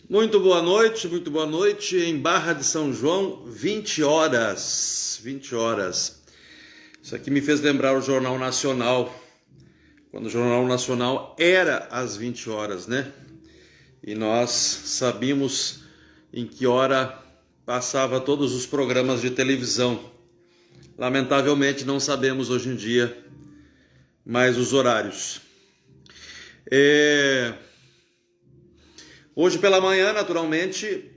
Muito boa noite. Em Barra de São João, 20 horas. 20 horas. Isso aqui me fez lembrar o Jornal Nacional, quando o Jornal Nacional era às 20 horas, né? E nós sabíamos em que hora passava todos os programas de televisão. Lamentavelmente não sabemos hoje em dia mais os horários. Hoje pela manhã, naturalmente,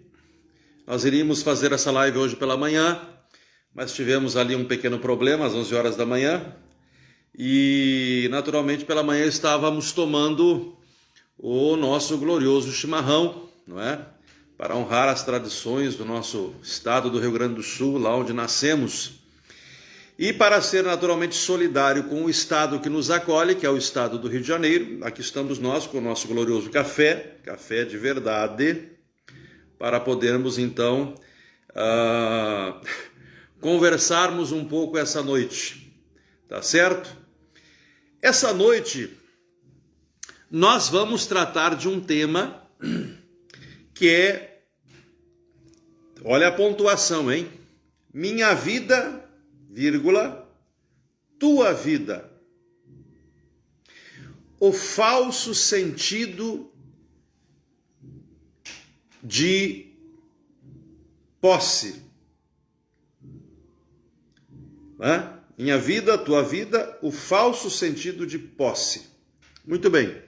nós iríamos fazer essa live hoje pela manhã, mas tivemos ali um pequeno problema às 11 horas da manhã e, naturalmente, pela manhã estávamos tomando o nosso glorioso chimarrão, não é? Para honrar as tradições do nosso estado do Rio Grande do Sul, lá onde nascemos. E para ser naturalmente solidário com o estado que nos acolhe, que é o estado do Rio de Janeiro, aqui estamos nós com o nosso glorioso café de verdade, para podermos então conversarmos um pouco essa noite, tá certo? Essa noite nós vamos tratar de um tema que é, olha a pontuação, hein? Minha vida, vírgula, tua vida. O falso sentido de posse. Minha vida, tua vida, o falso sentido de posse. Muito bem.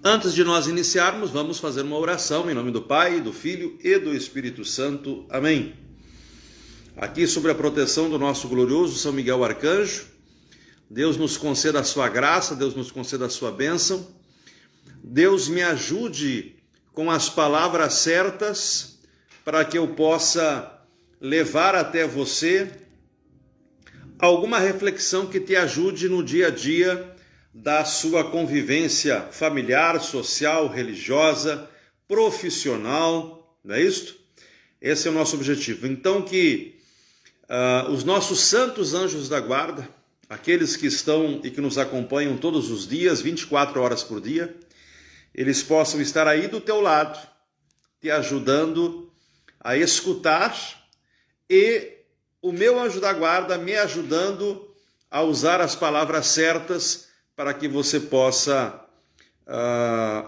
Antes de nós iniciarmos, vamos fazer uma oração em nome do Pai, do Filho e do Espírito Santo. Amém. Aqui sobre a proteção do nosso glorioso São Miguel Arcanjo, Deus nos conceda a sua graça, Deus nos conceda a sua bênção, Deus me ajude com as palavras certas para que eu possa levar até você alguma reflexão que te ajude no dia a dia da sua convivência familiar, social, religiosa, profissional, não é isto? Esse é o nosso objetivo. Então que os nossos santos anjos da guarda, aqueles que estão e que nos acompanham todos os dias, 24 horas por dia, eles possam estar aí do teu lado, te ajudando a escutar, e o meu anjo da guarda me ajudando a usar as palavras certas para que você possa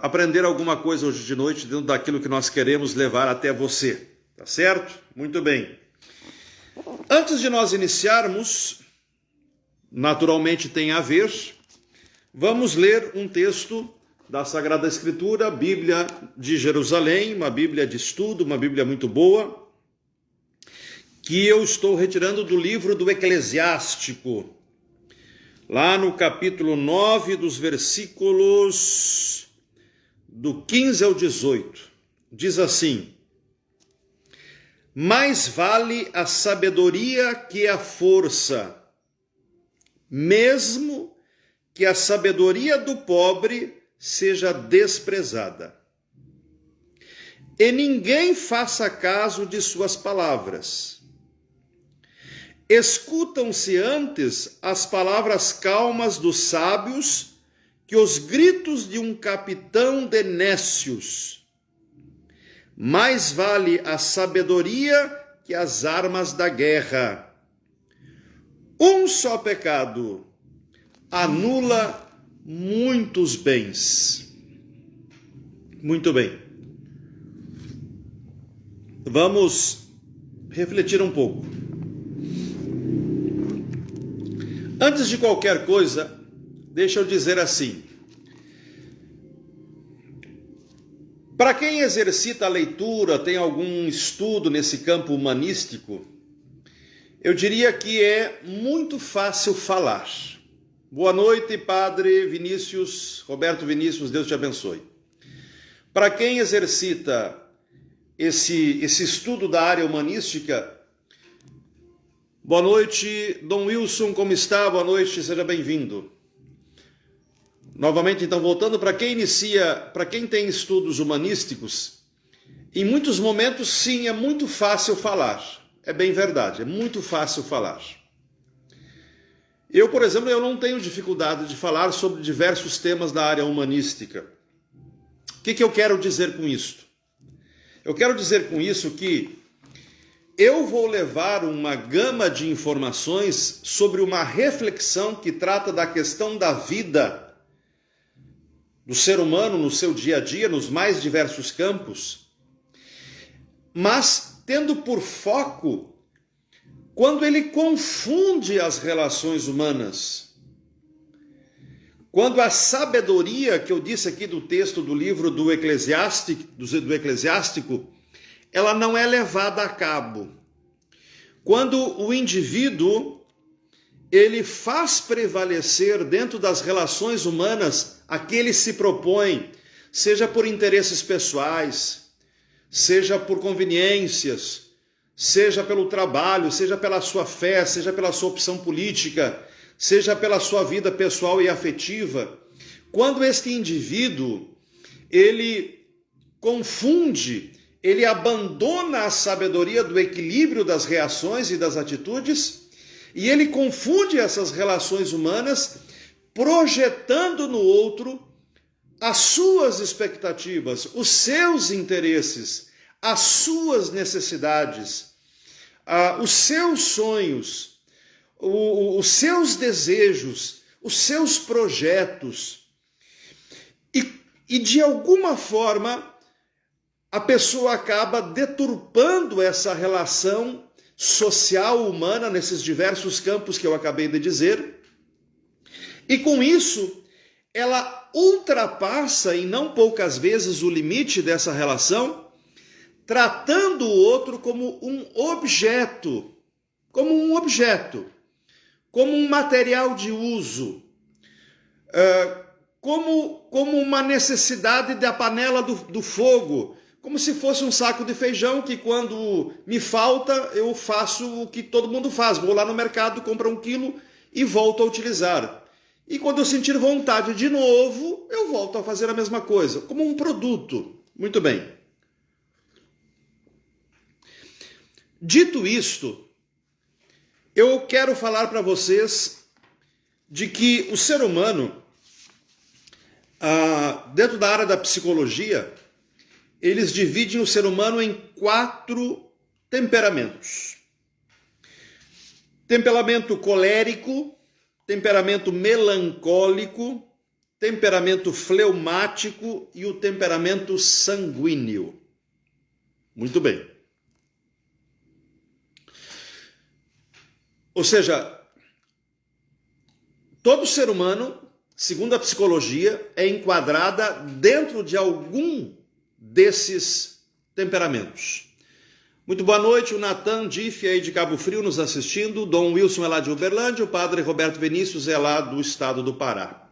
aprender alguma coisa hoje de noite dentro daquilo que nós queremos levar até você, tá certo? Muito bem. Antes de nós iniciarmos, naturalmente tem a ver, vamos ler um texto da Sagrada Escritura, Bíblia de Jerusalém, uma Bíblia de estudo, uma Bíblia muito boa, que eu estou retirando do livro do Eclesiástico, lá no capítulo 9, dos versículos do 15 ao 18, diz assim: mais vale a sabedoria que a força, mesmo que a sabedoria do pobre seja desprezada. E ninguém faça caso de suas palavras. Escutam-se antes as palavras calmas dos sábios que os gritos de um capitão de nécios. Mais vale a sabedoria que as armas da guerra. Um só pecado anula muitos bens. Muito bem. Vamos refletir um pouco. Antes de qualquer coisa, deixa eu dizer assim: para quem exercita a leitura, tem algum estudo nesse campo humanístico, eu diria que é muito fácil falar. Boa noite, Padre Vinícius, Roberto Vinícius, Deus te abençoe. Para quem exercita esse estudo da área humanística, boa noite, Dom Wilson, como está? Boa noite, seja bem-vindo. Novamente, então, voltando, para quem tem estudos humanísticos, em muitos momentos, sim, é muito fácil falar. É bem verdade, é muito fácil falar. Eu, por exemplo, eu não tenho dificuldade de falar sobre diversos temas da área humanística. O que eu quero dizer com isso? Eu quero dizer com isso que eu vou levar uma gama de informações sobre uma reflexão que trata da questão da vida do ser humano no seu dia a dia, nos mais diversos campos, mas tendo por foco quando ele confunde as relações humanas. Quando a sabedoria, que eu disse aqui do texto do livro do Eclesiástico, ela não é levada a cabo. Quando o indivíduo, ele faz prevalecer dentro das relações humanas aquele que se propõe, seja por interesses pessoais, seja por conveniências, seja pelo trabalho, seja pela sua fé, seja pela sua opção política, seja pela sua vida pessoal e afetiva. Quando este indivíduo, ele confunde, ele abandona a sabedoria do equilíbrio das reações e das atitudes, e ele confunde essas relações humanas, projetando no outro as suas expectativas, os seus interesses, as suas necessidades, os seus sonhos, os seus desejos, os seus projetos. E de alguma forma, a pessoa acaba deturpando essa relação social humana nesses diversos campos que eu acabei de dizer. E com isso, ela ultrapassa, e não poucas vezes, o limite dessa relação, tratando o outro como um objeto, como um material de uso, como uma necessidade da panela do fogo, como se fosse um saco de feijão que quando me falta eu faço o que todo mundo faz, vou lá no mercado, compro 1 quilo e volto a utilizar. E quando eu sentir vontade de novo, eu volto a fazer a mesma coisa, como um produto. Muito bem. Dito isto, eu quero falar para vocês de que o ser humano, dentro da área da psicologia, eles dividem o ser humano em 4 temperamentos. Temperamento colérico, temperamento melancólico, temperamento fleumático e o temperamento sanguíneo. Muito bem. Ou seja, todo ser humano, segundo a psicologia, é enquadrada dentro de algum desses temperamentos. Muito boa noite, o Natan Diff aí de Cabo Frio nos assistindo, o Dom Wilson é lá de Uberlândia, o padre Roberto Vinícius é lá do estado do Pará.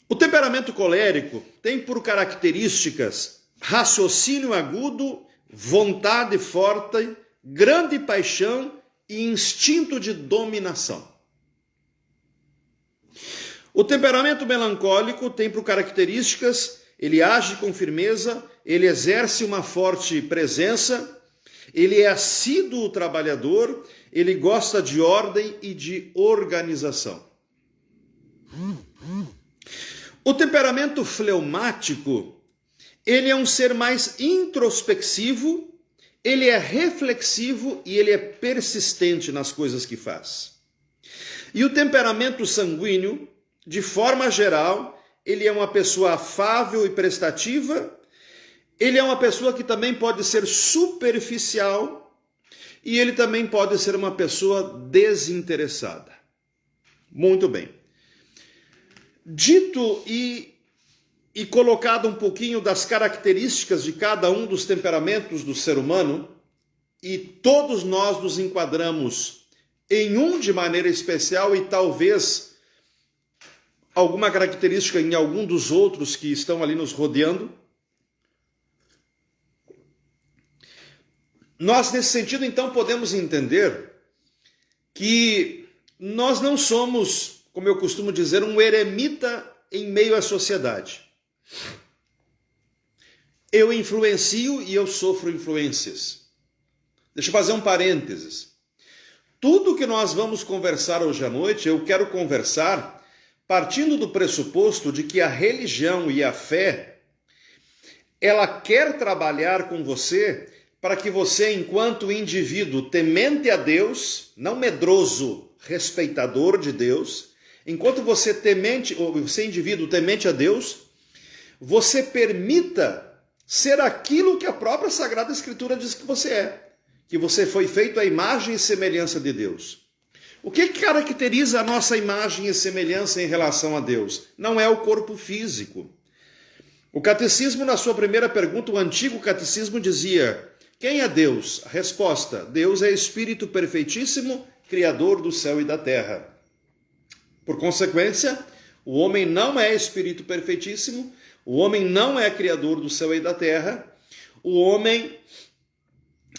O temperamento colérico tem por características raciocínio agudo, vontade forte, grande paixão e instinto de dominação. O temperamento melancólico tem por características: ele age com firmeza, ele exerce uma forte presença, ele é assíduo trabalhador, ele gosta de ordem e de organização. O temperamento fleumático, ele é um ser mais introspectivo, ele é reflexivo e ele é persistente nas coisas que faz. E o temperamento sanguíneo, de forma geral, ele é uma pessoa afável e prestativa, ele é uma pessoa que também pode ser superficial e ele também pode ser uma pessoa desinteressada. Muito bem. Dito e colocado um pouquinho das características de cada um dos temperamentos do ser humano, e todos nós nos enquadramos em um de maneira especial e talvez alguma característica em algum dos outros que estão ali nos rodeando. Nós, nesse sentido, então, podemos entender que nós não somos, como eu costumo dizer, um eremita em meio à sociedade. Eu influencio e eu sofro influências. Deixa eu fazer um parênteses. Tudo que nós vamos conversar hoje à noite, eu quero conversar partindo do pressuposto de que a religião e a fé, ela quer trabalhar com você para que você, enquanto indivíduo temente a Deus, não medroso, respeitador de Deus, enquanto você indivíduo temente a Deus, você permita ser aquilo que a própria Sagrada Escritura diz que você é, que você foi feito à imagem e semelhança de Deus. O que caracteriza a nossa imagem e semelhança em relação a Deus? Não é o corpo físico. O catecismo, na sua primeira pergunta, o antigo catecismo dizia: quem é Deus? A resposta: Deus é Espírito perfeitíssimo, Criador do céu e da terra. Por consequência, o homem não é Espírito perfeitíssimo, o homem não é Criador do céu e da terra, o homem,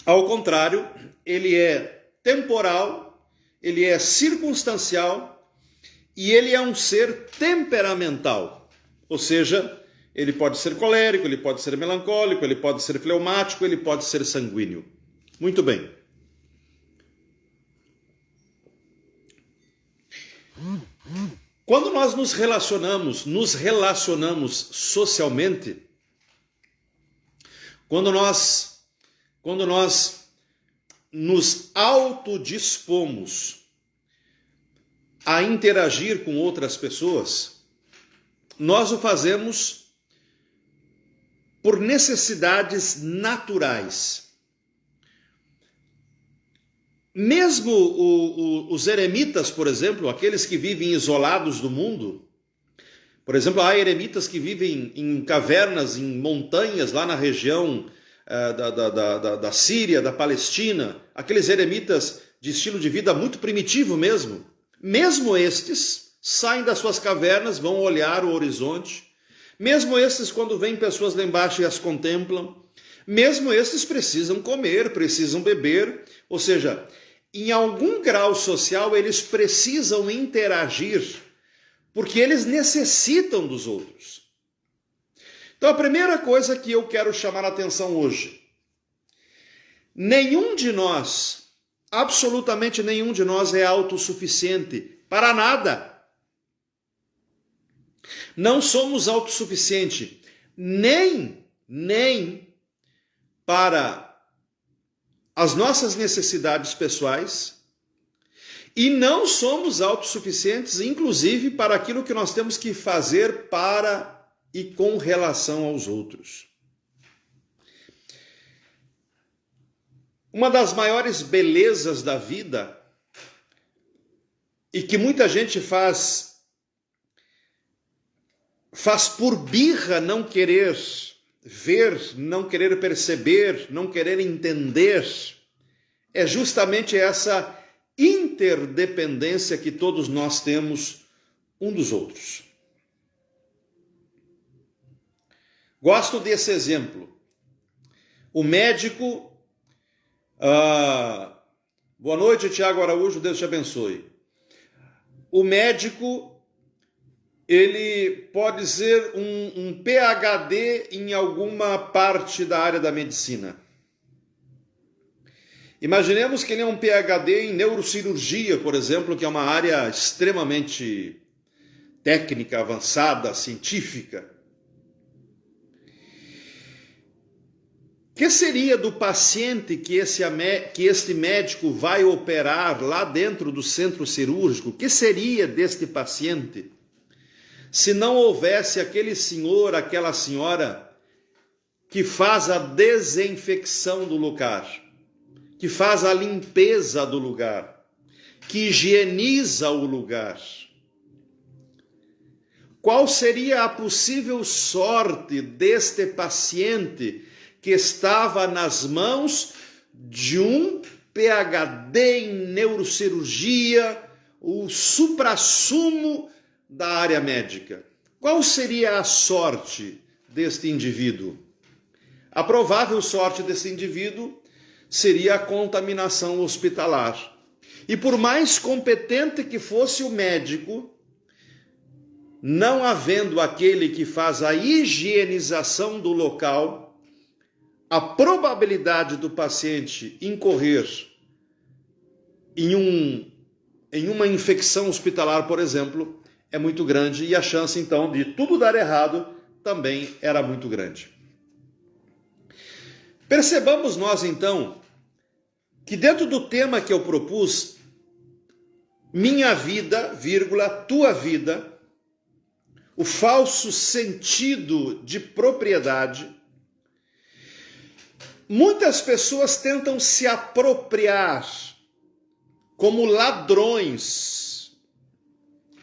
ao contrário, ele é temporal, ele é circunstancial e ele é um ser temperamental. Ou seja, ele pode ser colérico, ele pode ser melancólico, ele pode ser fleumático, ele pode ser sanguíneo. Muito bem. Quando nós nos relacionamos socialmente, quando nós nos autodispomos a interagir com outras pessoas, nós o fazemos por necessidades naturais. Mesmo os eremitas, por exemplo, aqueles que vivem isolados do mundo, por exemplo, há eremitas que vivem em cavernas, em montanhas, lá na região da Síria, da Palestina, aqueles eremitas de estilo de vida muito primitivo mesmo. Mesmo estes saem das suas cavernas, vão olhar o horizonte. Mesmo estes, quando vêm pessoas lá embaixo e as contemplam. Mesmo estes precisam comer, precisam beber. Ou seja, em algum grau social eles precisam interagir, porque eles necessitam dos outros. Então a primeira coisa que eu quero chamar a atenção hoje: nenhum de nós, absolutamente nenhum de nós é autossuficiente para nada. Não somos autossuficientes nem para as nossas necessidades pessoais e não somos autossuficientes, inclusive, para aquilo que nós temos que fazer para e com relação aos outros. Uma das maiores belezas da vida, e que muita gente faz por birra não querer ver, não querer perceber, não querer entender, é justamente essa interdependência que todos nós temos um dos outros. Gosto desse exemplo. O médico... boa noite, Tiago Araújo, Deus te abençoe. O médico, ele pode ser um PhD em alguma parte da área da medicina. Imaginemos que ele é um PhD em neurocirurgia, por exemplo, que é uma área extremamente técnica, avançada, científica. O que seria do paciente que este médico vai operar lá dentro do centro cirúrgico? O que seria deste paciente se não houvesse aquele senhor, aquela senhora que faz a desinfecção do lugar, que faz a limpeza do lugar, que higieniza o lugar? Qual seria a possível sorte deste paciente que estava nas mãos de um PhD em neurocirurgia, o suprassumo da área médica? Qual seria a sorte deste indivíduo? A provável sorte desse indivíduo seria a contaminação hospitalar. E por mais competente que fosse o médico, não havendo aquele que faz a higienização do local, a probabilidade do paciente incorrer em uma infecção hospitalar, por exemplo, é muito grande e a chance então de tudo dar errado também era muito grande. Percebamos nós então que dentro do tema que eu propus, minha vida, vírgula, tua vida, o falso sentido de propriedade, muitas pessoas tentam se apropriar como ladrões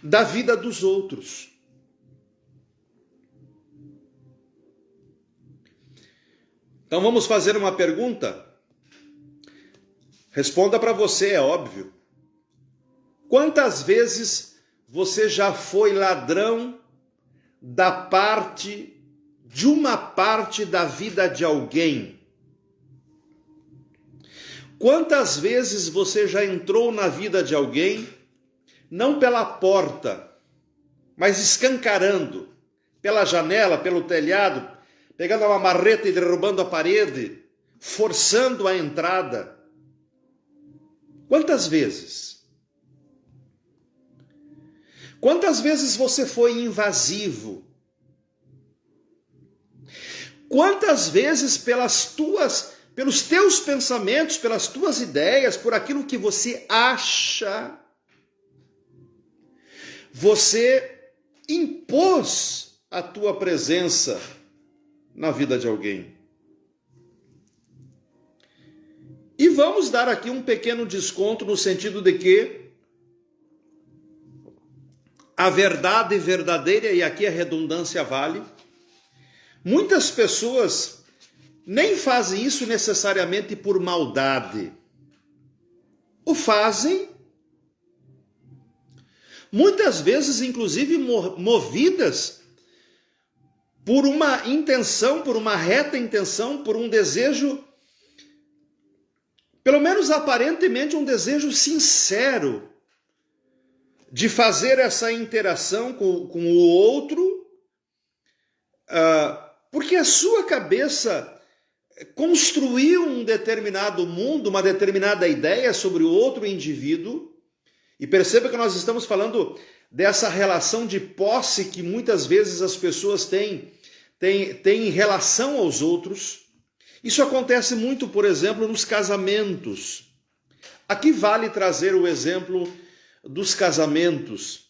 da vida dos outros. Então vamos fazer uma pergunta? Responda para você, é óbvio. Quantas vezes você já foi ladrão de uma parte da vida de alguém? Quantas vezes você já entrou na vida de alguém, não pela porta, mas escancarando, pela janela, pelo telhado, pegando uma marreta e derrubando a parede, forçando a entrada? Quantas vezes? Quantas vezes você foi invasivo? Quantas vezes pelos teus pensamentos, pelas tuas ideias, por aquilo que você acha, você impôs a tua presença na vida de alguém? E vamos dar aqui um pequeno desconto no sentido de que a verdade verdadeira, e aqui a redundância vale, muitas pessoas nem fazem isso necessariamente por maldade. O fazem, muitas vezes, inclusive, movidas por uma intenção, por uma reta intenção, por um desejo, pelo menos aparentemente um desejo sincero, de fazer essa interação com o outro, porque a sua cabeça construiu um determinado mundo, uma determinada ideia sobre o outro indivíduo, e perceba que nós estamos falando dessa relação de posse que muitas vezes as pessoas têm em relação aos outros. Isso acontece muito, por exemplo, nos casamentos. Aqui vale trazer o exemplo dos casamentos.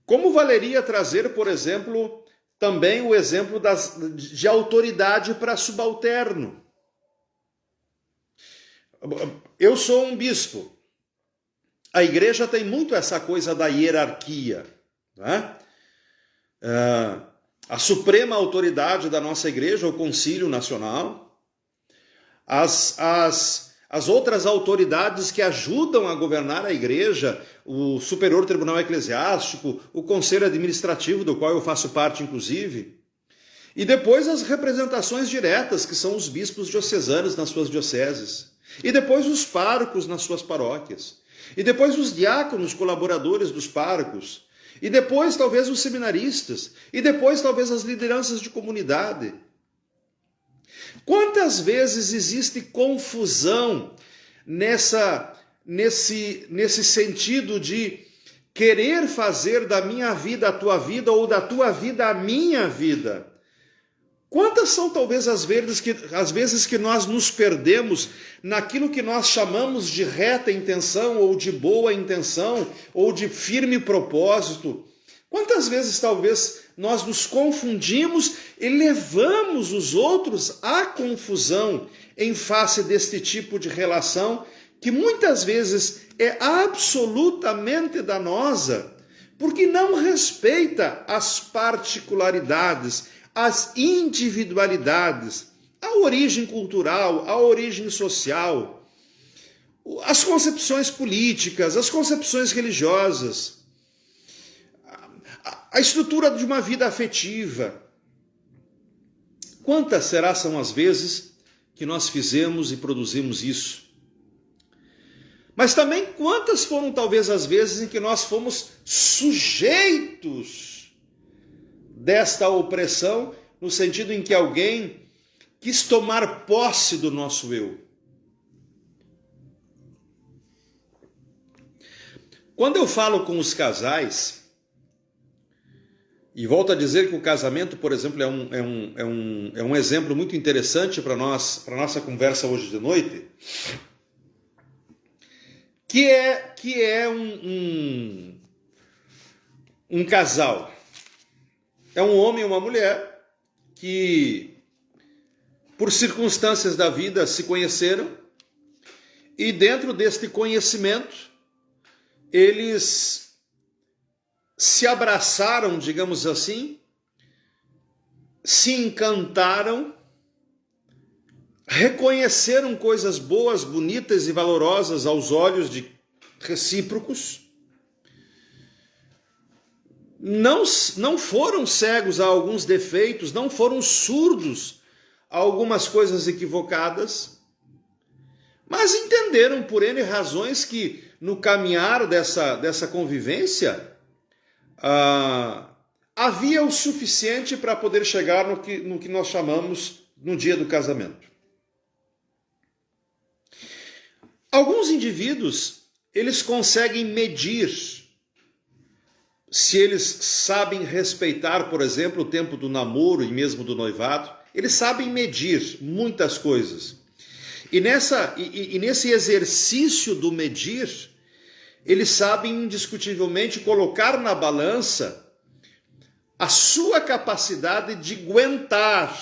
Como valeria trazer, por exemplo, também o exemplo de autoridade para subalterno? Eu sou um bispo. A igreja tem muito essa coisa da hierarquia, né? A suprema autoridade da nossa igreja, o Concílio Nacional, as outras autoridades que ajudam a governar a igreja, o Superior Tribunal Eclesiástico, o Conselho Administrativo, do qual eu faço parte, inclusive, e depois as representações diretas, que são os bispos diocesanos nas suas dioceses, e depois os párocos nas suas paróquias, e depois os diáconos colaboradores dos párocos, e depois talvez os seminaristas, e depois talvez as lideranças de comunidade. Quantas vezes existe confusão nesse sentido de querer fazer da minha vida a tua vida ou da tua vida a minha vida? Quantas são talvez as vezes que nós nos perdemos naquilo que nós chamamos de reta intenção ou de boa intenção ou de firme propósito? Quantas vezes talvez nós nos confundimos e levamos os outros à confusão em face deste tipo de relação que muitas vezes é absolutamente danosa, porque não respeita as particularidades, as individualidades, a origem cultural, a origem social, as concepções políticas, as concepções religiosas, a estrutura de uma vida afetiva. Quantas são as vezes que nós fizemos e produzimos isso? Mas também quantas foram talvez as vezes em que nós fomos sujeitos desta opressão, no sentido em que alguém quis tomar posse do nosso eu? Quando eu falo com os casais, E volto a dizer que o casamento, por exemplo, é um exemplo muito interessante para nossa conversa hoje de noite, que é um casal. É um homem e uma mulher que, por circunstâncias da vida, se conheceram e dentro deste conhecimento, eles se abraçaram, digamos assim, se encantaram, reconheceram coisas boas, bonitas e valorosas aos olhos de recíprocos, não foram cegos a alguns defeitos, não foram surdos a algumas coisas equivocadas, mas entenderam por N razões que no caminhar dessa convivência havia o suficiente para poder chegar no que nós chamamos no dia do casamento. Alguns indivíduos, eles conseguem medir se eles sabem respeitar, por exemplo, o tempo do namoro e mesmo do noivado. Eles sabem medir muitas coisas. E nesse exercício do medir, eles sabem indiscutivelmente colocar na balança a sua capacidade de aguentar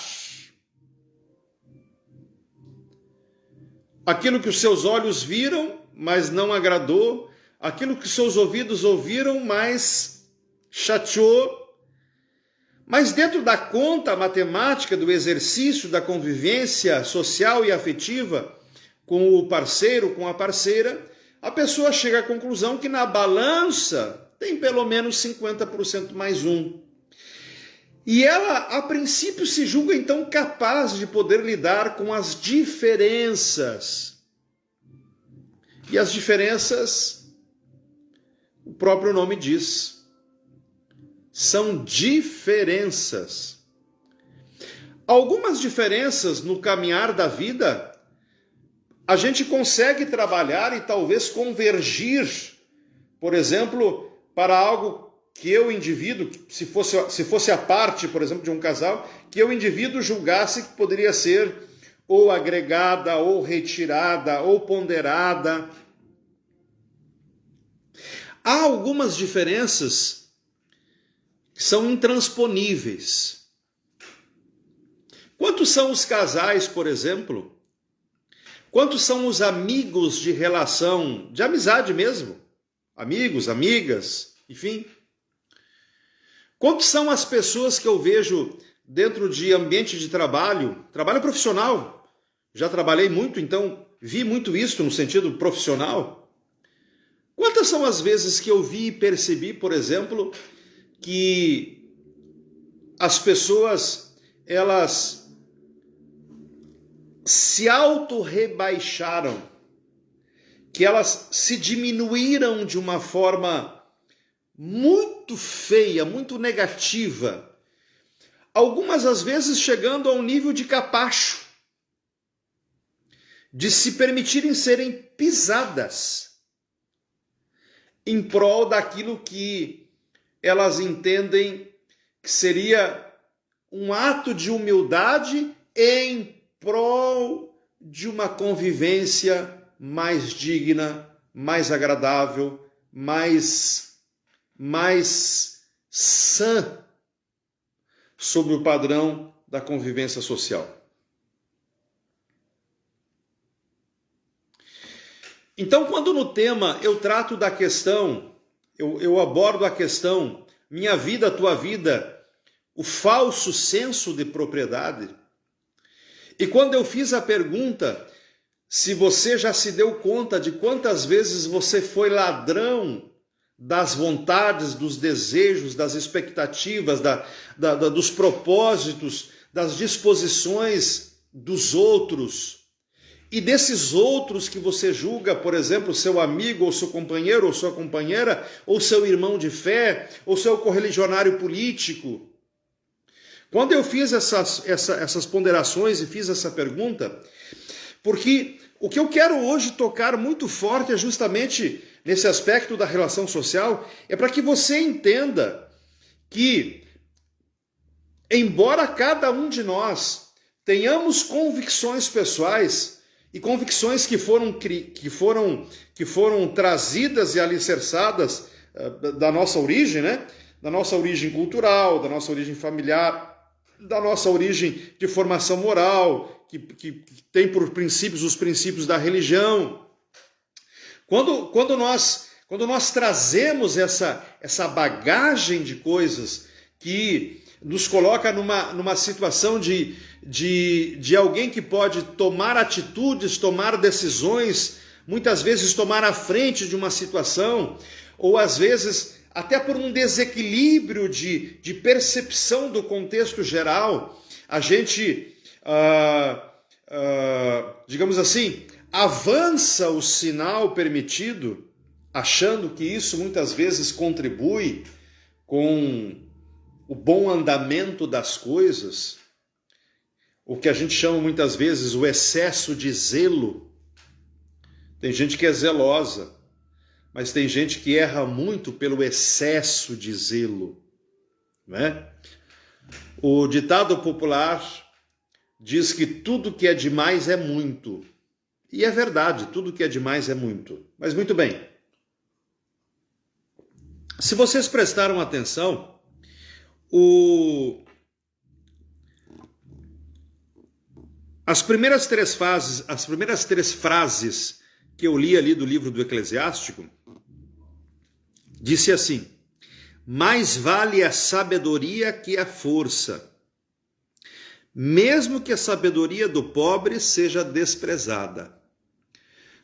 aquilo que os seus olhos viram, mas não agradou, aquilo que os seus ouvidos ouviram, mas chateou. Mas dentro da conta matemática do exercício da convivência social e afetiva com o parceiro, com a parceira, a pessoa chega à conclusão que na balança tem pelo menos 50% mais um. E ela, a princípio, se julga então capaz de poder lidar com as diferenças. E as diferenças, o próprio nome diz, são diferenças. Algumas diferenças no caminhar da vida a gente consegue trabalhar e talvez convergir, por exemplo, para algo que eu, indivíduo, se fosse a parte, por exemplo, de um casal, que eu, indivíduo, julgasse que poderia ser ou agregada, ou retirada, ou ponderada. Há algumas diferenças que são intransponíveis. Quantos são os casais, por exemplo? Quantos são os amigos de relação, de amizade mesmo? Amigos, amigas, enfim. Quantos são as pessoas que eu vejo dentro de ambiente de trabalho profissional? Já trabalhei muito, então vi muito isso no sentido profissional. Quantas são as vezes que eu vi e percebi, por exemplo, que as pessoas, elas se auto-rebaixaram, que elas se diminuíram de uma forma muito feia, muito negativa, algumas às vezes chegando a um nível de capacho, de se permitirem serem pisadas em prol daquilo que elas entendem que seria um ato de humildade em prol de uma convivência mais digna, mais agradável, mais sã, sob o padrão da convivência social. Então, quando no tema eu trato da questão, eu abordo a questão minha vida, tua vida, o falso senso de propriedade, e quando eu fiz a pergunta se você já se deu conta de quantas vezes você foi ladrão das vontades, dos desejos, das expectativas, dos propósitos, das disposições dos outros, e desses outros que você julga, por exemplo, seu amigo, ou seu companheiro, ou sua companheira, ou seu irmão de fé, ou seu correligionário político. Quando eu fiz essas ponderações e fiz essa pergunta, porque o que eu quero hoje tocar muito forte é justamente nesse aspecto da relação social, é para que você entenda que embora cada um de nós tenhamos convicções pessoais e convicções que foram trazidas e alicerçadas da nossa origem, né? Da nossa origem cultural, da nossa origem familiar, da nossa origem de formação moral, que tem por princípios os princípios da religião. Quando nós trazemos essa bagagem de coisas que nos coloca numa situação de alguém que pode tomar atitudes, tomar decisões, muitas vezes tomar a frente de uma situação, ou às vezes até por um desequilíbrio de percepção do contexto geral, a gente, digamos assim, avança o sinal permitido, achando que isso muitas vezes contribui com o bom andamento das coisas, o que a gente chama muitas vezes o excesso de zelo. Tem gente que é zelosa, mas tem gente que erra muito pelo excesso de zelo, né? O ditado popular diz que tudo que é demais é muito. E é verdade, tudo que é demais é muito. Mas muito bem. Se vocês prestaram atenção, as primeiras três frases que eu li ali do livro do Eclesiástico, disse assim: mais vale a sabedoria que a força, mesmo que a sabedoria do pobre seja desprezada.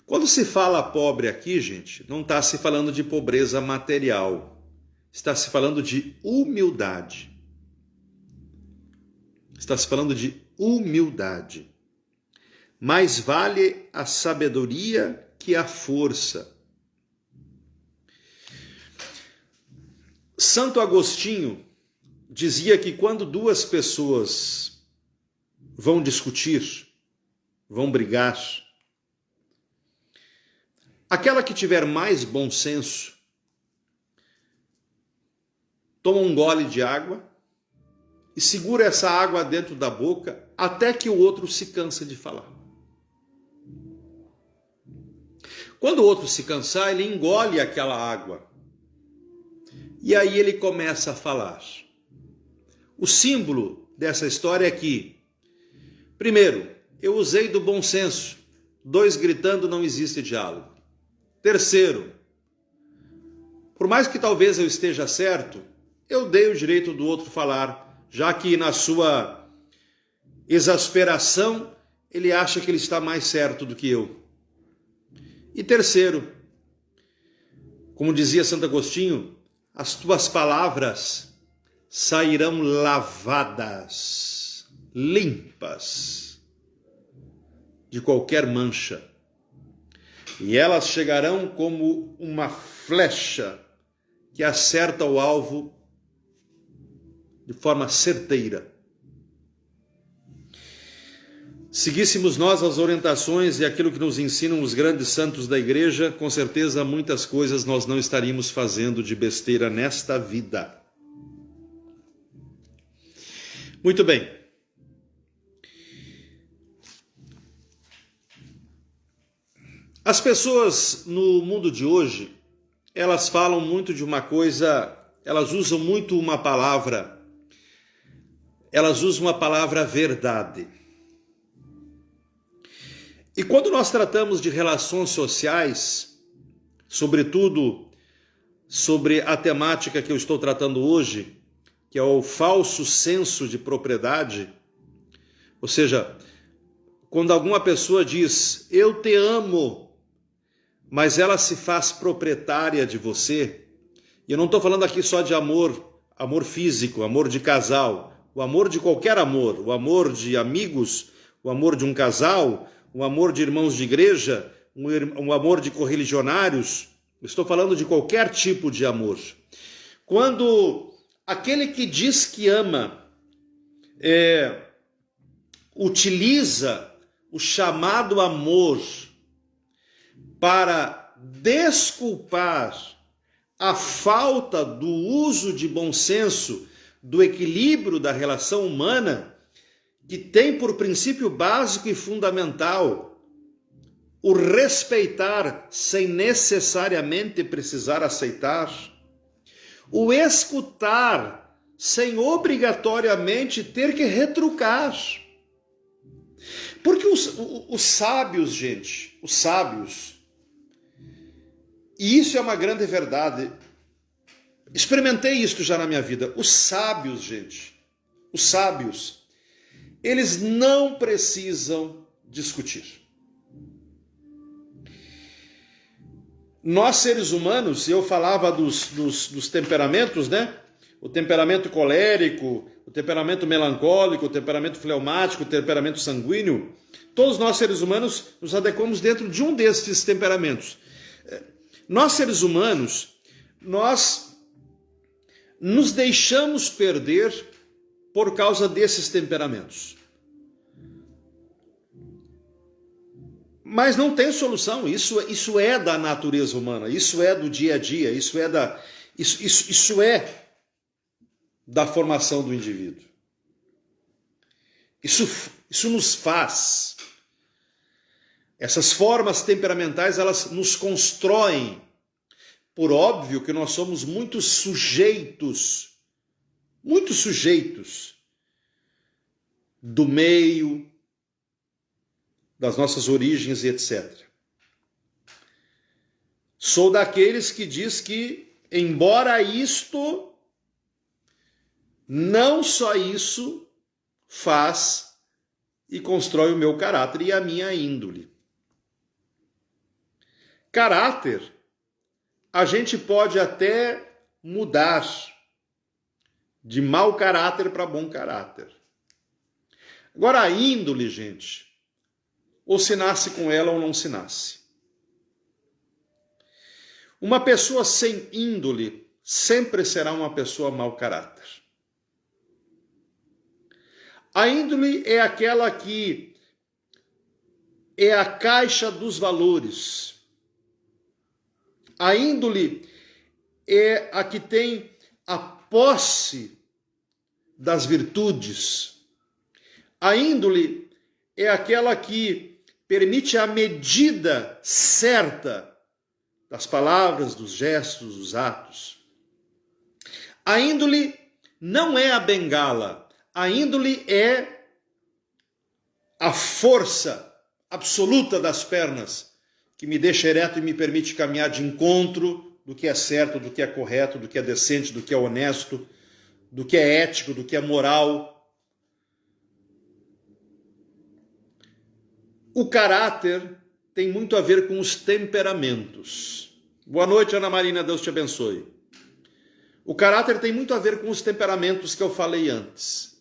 Quando se fala pobre aqui, gente, não está se falando de pobreza material, está se falando de humildade. Está se falando de humildade. Mais vale a sabedoria que a força. Santo Agostinho dizia que quando duas pessoas vão discutir, vão brigar, aquela que tiver mais bom senso toma um gole de água e segura essa água dentro da boca até que o outro se cansa de falar. Quando o outro se cansar, ele engole aquela água. E aí ele começa a falar. O símbolo dessa história é que, primeiro, eu usei do bom senso. Dois gritando, não existe diálogo. Terceiro, por mais que talvez eu esteja certo, eu dei o direito do outro falar, já que na sua exasperação ele acha que ele está mais certo do que eu. E terceiro, como dizia Santo Agostinho, as tuas palavras sairão lavadas, limpas, de qualquer mancha. E elas chegarão como uma flecha que acerta o alvo de forma certeira. Seguíssemos nós as orientações e aquilo que nos ensinam os grandes santos da igreja, com certeza muitas coisas nós não estaríamos fazendo de besteira nesta vida. Muito bem. As pessoas no mundo de hoje, elas falam muito de uma coisa, elas usam muito uma palavra, elas usam a palavra verdade. E quando nós tratamos de relações sociais, sobretudo sobre a temática que eu estou tratando hoje, que é o falso senso de propriedade, ou seja, quando alguma pessoa diz, eu te amo, mas ela se faz proprietária de você, e eu não estou falando aqui só de amor físico, amor de casal, o amor de qualquer amor, o amor de amigos, o amor de um casal, o amor de irmãos de igreja, um amor de correligionários, estou falando de qualquer tipo de amor. Quando aquele que diz que ama utiliza o chamado amor para desculpar a falta do uso de bom senso do equilíbrio da relação humana, que tem por princípio básico e fundamental o respeitar sem necessariamente precisar aceitar, o escutar sem obrigatoriamente ter que retrucar. Porque os sábios, gente, os sábios, e isso é uma grande verdade, experimentei isso já na minha vida, os sábios, gente, os sábios, eles não precisam discutir. Nós, seres humanos, eu falava dos temperamentos, né? O temperamento colérico, o temperamento melancólico, o temperamento fleumático, o temperamento sanguíneo. Todos nós, seres humanos, nos adequamos dentro de um desses temperamentos. Nós, seres humanos, nós nos deixamos perder por causa desses temperamentos. Mas não tem solução, isso é da natureza humana, isso é do dia a dia, isso é da formação do indivíduo. Isso nos faz. Essas formas temperamentais, elas nos constroem. Por óbvio que nós somos muito sujeitos do meio, das nossas origens e etc. Sou daqueles que diz que, embora isto, não só isso faz e constrói o meu caráter e a minha índole. Caráter, a gente pode até mudar de mau caráter para bom caráter. Agora, a índole, gente, ou se nasce com ela ou não se nasce. Uma pessoa sem índole sempre será uma pessoa mau caráter. A índole é aquela que é a caixa dos valores. A índole é a que tem a posse das virtudes. A índole é aquela que permite a medida certa das palavras, dos gestos, dos atos. A índole não é a bengala. A índole é a força absoluta das pernas que me deixa ereto e me permite caminhar de encontro do que é certo, do que é correto, do que é decente, do que é honesto, do que é ético, do que é moral. O caráter tem muito a ver com os temperamentos. Boa noite, Ana Marina, Deus te abençoe. O caráter tem muito a ver com os temperamentos que eu falei antes.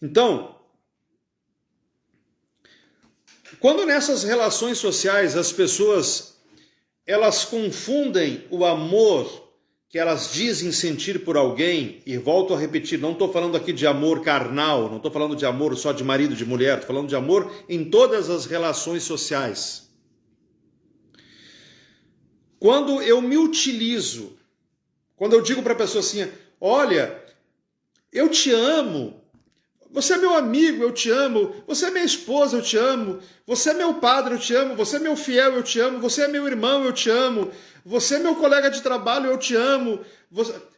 Então, quando nessas relações sociais as pessoas elas confundem o amor que elas dizem sentir por alguém, e volto a repetir, não estou falando aqui de amor carnal, não estou falando de amor só de marido e de mulher, estou falando de amor em todas as relações sociais. Quando eu me utilizo, quando eu digo para a pessoa assim, olha, eu te amo, você é meu amigo, eu te amo, você é minha esposa, eu te amo, você é meu padre, eu te amo, você é meu fiel, eu te amo, você é meu irmão, eu te amo, você é meu colega de trabalho, eu te amo.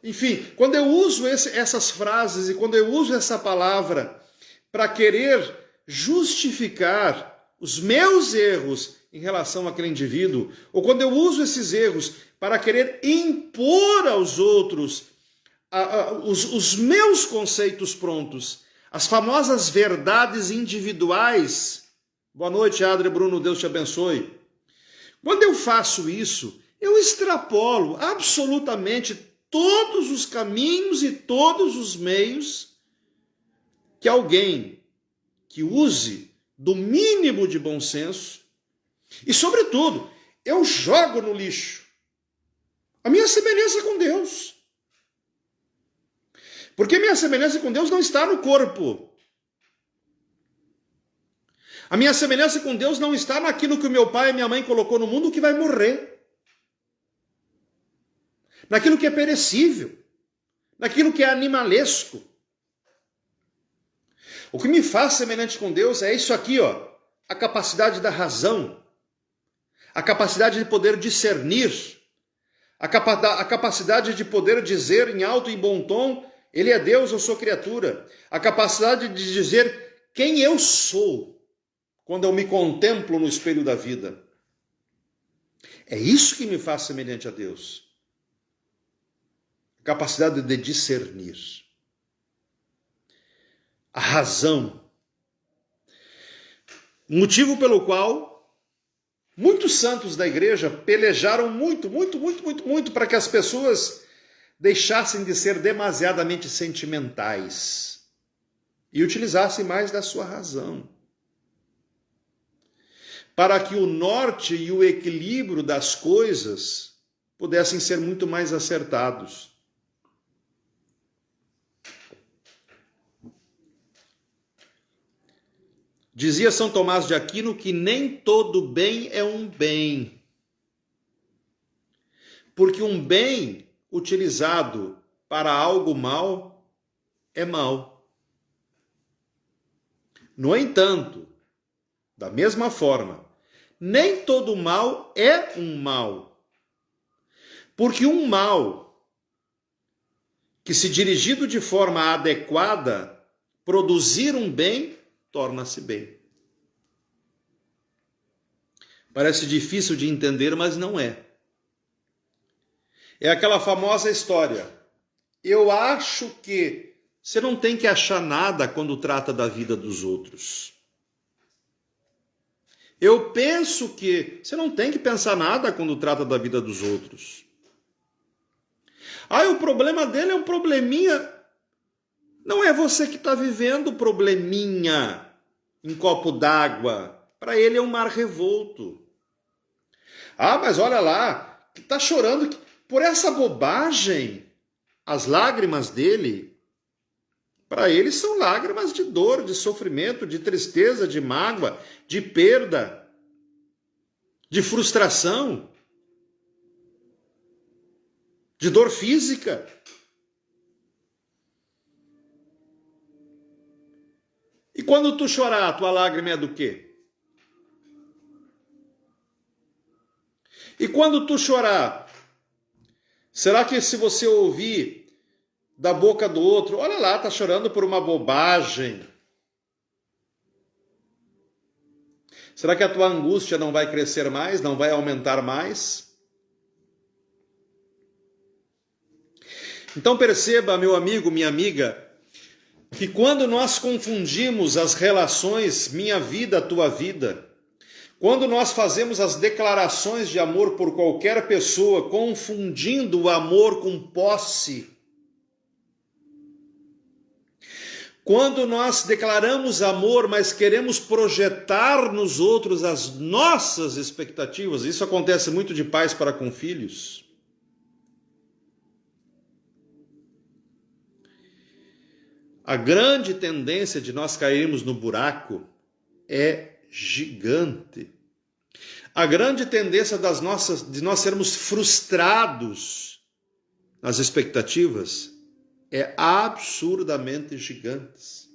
Enfim, quando eu uso essas frases e quando eu uso essa palavra para querer justificar os meus erros em relação àquele indivíduo, ou quando eu uso esses erros para querer impor aos outros os meus conceitos prontos, as famosas verdades individuais. Boa noite, Adri, Bruno, Deus te abençoe. Quando eu faço isso, eu extrapolo absolutamente todos os caminhos e todos os meios que alguém que use do mínimo de bom senso e, sobretudo, eu jogo no lixo a minha semelhança com Deus. Porque minha semelhança com Deus não está no corpo. A minha semelhança com Deus não está naquilo que o meu pai e minha mãe colocou no mundo que vai morrer. naquilo que é perecível, naquilo que é animalesco. O que me faz semelhante com Deus é isso aqui, ó, a capacidade da razão, a capacidade de poder discernir, a capacidade de poder dizer em alto e bom tom, Ele é Deus, eu sou criatura, a capacidade de dizer quem eu sou quando eu me contemplo no espelho da vida. É isso que me faz semelhante a Deus. A capacidade de discernir. A razão. Motivo pelo qual muitos santos da igreja pelejaram muito para que as pessoas deixassem de ser demasiadamente sentimentais e utilizassem mais da sua razão. Para que o norte e o equilíbrio das coisas pudessem ser muito mais acertados. Dizia São Tomás de Aquino que nem todo bem é um bem. Porque um bem utilizado para algo mal é mal. No entanto, da mesma forma, nem todo mal é um mal. Porque um mal que, se dirigido de forma adequada, produzir um bem, torna-se bem. Parece difícil de entender, mas não é. É aquela famosa história. Eu acho que você não tem que achar nada quando trata da vida dos outros. Eu penso que você não tem que pensar nada quando trata da vida dos outros. O problema dele é um probleminha. Não é você que está vivendo probleminha em copo d'água. Para ele é um mar revolto. Mas olha lá, que está chorando por essa bobagem. As lágrimas dele, para ele são lágrimas de dor, de sofrimento, de tristeza, de mágoa, de perda, de frustração, de dor física. E quando tu chorar, tua lágrima é do quê? E quando tu chorar, será que se você ouvir da boca do outro, olha lá, tá chorando por uma bobagem, será que a tua angústia não vai crescer mais, não vai aumentar mais? Então perceba, meu amigo, minha amiga, que quando nós confundimos as relações, minha vida, tua vida, quando nós fazemos as declarações de amor por qualquer pessoa, confundindo o amor com posse, quando nós declaramos amor, mas queremos projetar nos outros as nossas expectativas, isso acontece muito de pais para com filhos. A grande tendência de nós cairmos no buraco é gigante. A grande tendência de nós sermos frustrados nas expectativas é absurdamente gigante.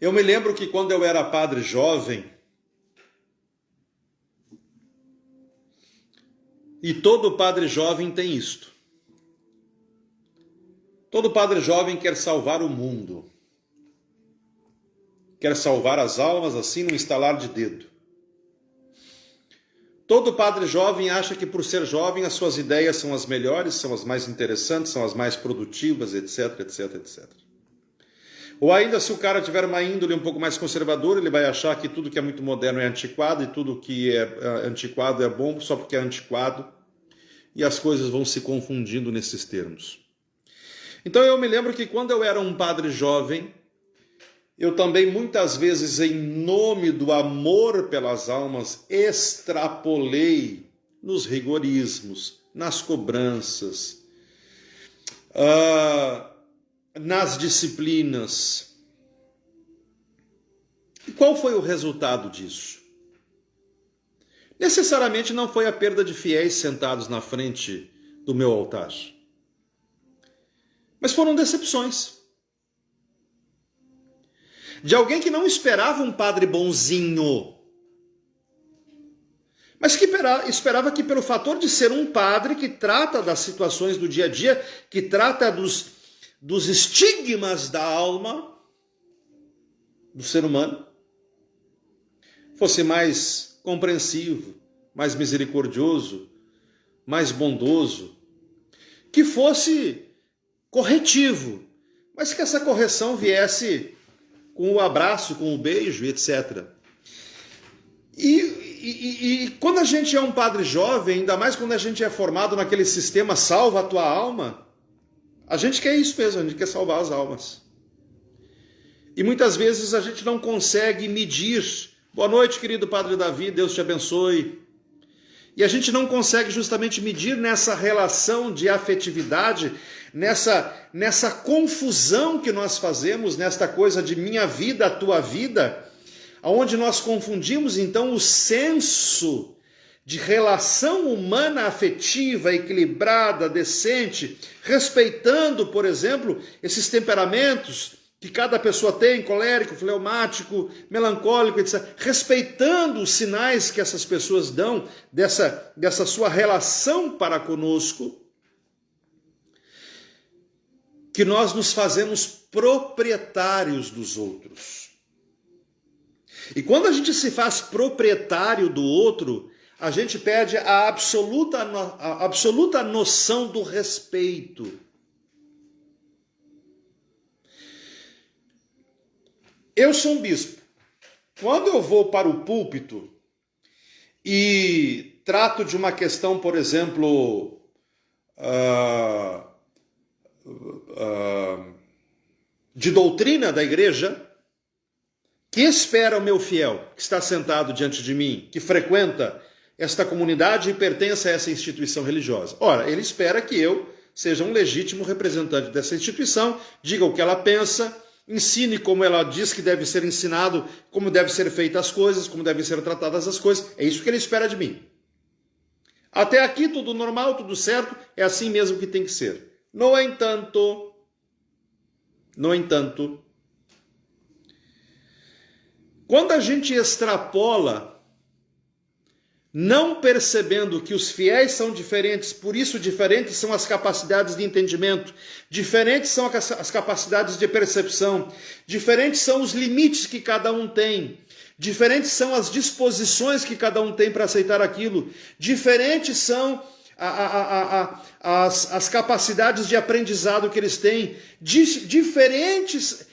Eu me lembro que quando eu era padre jovem, e todo padre jovem tem isto. Todo padre jovem quer salvar o mundo. Quer salvar as almas assim no estalar de dedo. Todo padre jovem acha que por ser jovem as suas ideias são as melhores, são as mais interessantes, são as mais produtivas, etc, etc, etc. Ou ainda, se o cara tiver uma índole um pouco mais conservadora, ele vai achar que tudo que é muito moderno é antiquado e tudo que é antiquado é bom só porque é antiquado. E as coisas vão se confundindo nesses termos. Então eu me lembro que quando eu era um padre jovem, eu também muitas vezes, em nome do amor pelas almas, extrapolei nos rigorismos, nas cobranças, nas disciplinas. E qual foi o resultado disso? necessariamente não foi a perda de fiéis sentados na frente do meu altar, mas foram decepções. De alguém que não esperava um padre bonzinho, mas que esperava que, pelo fator de ser um padre que trata das situações do dia a dia, que trata dos estigmas da alma do ser humano, fosse mais compreensivo, mais misericordioso, mais bondoso, que fosse corretivo, mas que essa correção viesse com o abraço, com o beijo, etc. E quando a gente é um padre jovem, ainda mais quando a gente é formado naquele sistema salva a tua alma, a gente quer isso mesmo, a gente quer salvar as almas. E muitas vezes a gente não consegue medir. Boa noite, querido Padre Davi, Deus te abençoe. E a gente não consegue justamente medir nessa relação de afetividade, nessa confusão que nós fazemos, nesta coisa de minha vida, a tua vida, onde nós confundimos então o senso de relação humana afetiva, equilibrada, decente, respeitando, por exemplo, esses temperamentos que cada pessoa tem, colérico, fleumático, melancólico, etc., respeitando os sinais que essas pessoas dão dessa sua relação para conosco, que nós nos fazemos proprietários dos outros. E quando a gente se faz proprietário do outro, a gente perde a absoluta noção do respeito. Eu sou um bispo. Quando eu vou para o púlpito e trato de uma questão, por exemplo, de doutrina da igreja, que espera o meu fiel, que está sentado diante de mim, que frequenta esta comunidade e pertence a essa instituição religiosa? Ora, ele espera que eu seja um legítimo representante dessa instituição, diga o que ela pensa, ensine como ela diz que deve ser ensinado, como devem ser feitas as coisas, como devem ser tratadas as coisas. É isso que ele espera de mim. Até aqui tudo normal, tudo certo, é assim mesmo que tem que ser. No entanto, quando a gente extrapola, não percebendo que os fiéis são diferentes, por isso diferentes são as capacidades de entendimento, diferentes são as capacidades de percepção, diferentes são os limites que cada um tem, diferentes são as disposições que cada um tem para aceitar aquilo, diferentes são as capacidades de aprendizado que eles têm, diferente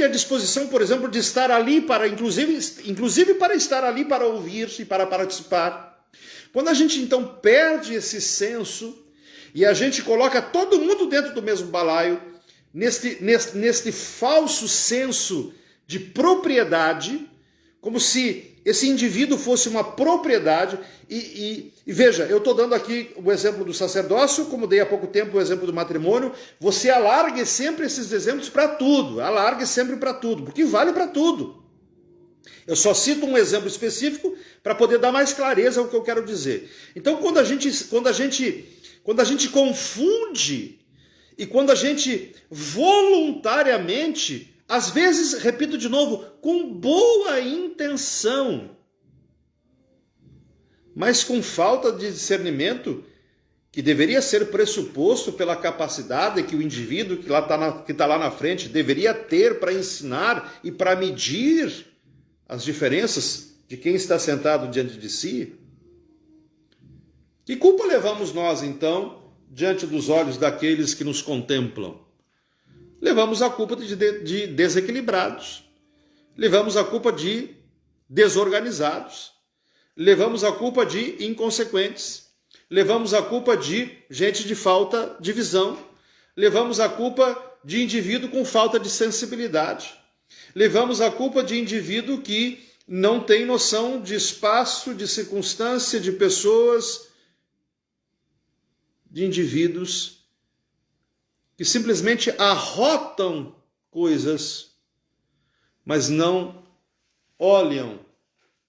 é a disposição, por exemplo, de estar ali para, inclusive para estar ali para ouvir e para participar. Quando a gente então perde esse senso e a gente coloca todo mundo dentro do mesmo balaio, neste falso senso de propriedade, como se esse indivíduo fosse uma propriedade, e veja, eu estou dando aqui o exemplo do sacerdócio, como dei há pouco tempo o exemplo do matrimônio. Você alargue sempre esses exemplos para tudo, alargue sempre para tudo, porque vale para tudo. Eu só cito um exemplo específico para poder dar mais clareza ao que eu quero dizer. Então, quando a gente confunde e quando a gente voluntariamente, às vezes, repito de novo, com boa intenção, mas com falta de discernimento, que deveria ser pressuposto pela capacidade que o indivíduo que está lá na frente deveria ter para ensinar e para medir as diferenças de quem está sentado diante de si. Que culpa levamos nós, então, diante dos olhos daqueles que nos contemplam? Levamos a culpa de desequilibrados, levamos a culpa de desorganizados, levamos a culpa de inconsequentes, levamos a culpa de gente de falta de visão, levamos a culpa de indivíduo com falta de sensibilidade, levamos a culpa de indivíduo que não tem noção de espaço, de circunstância, de pessoas, de indivíduos que simplesmente arrotam coisas, mas não olham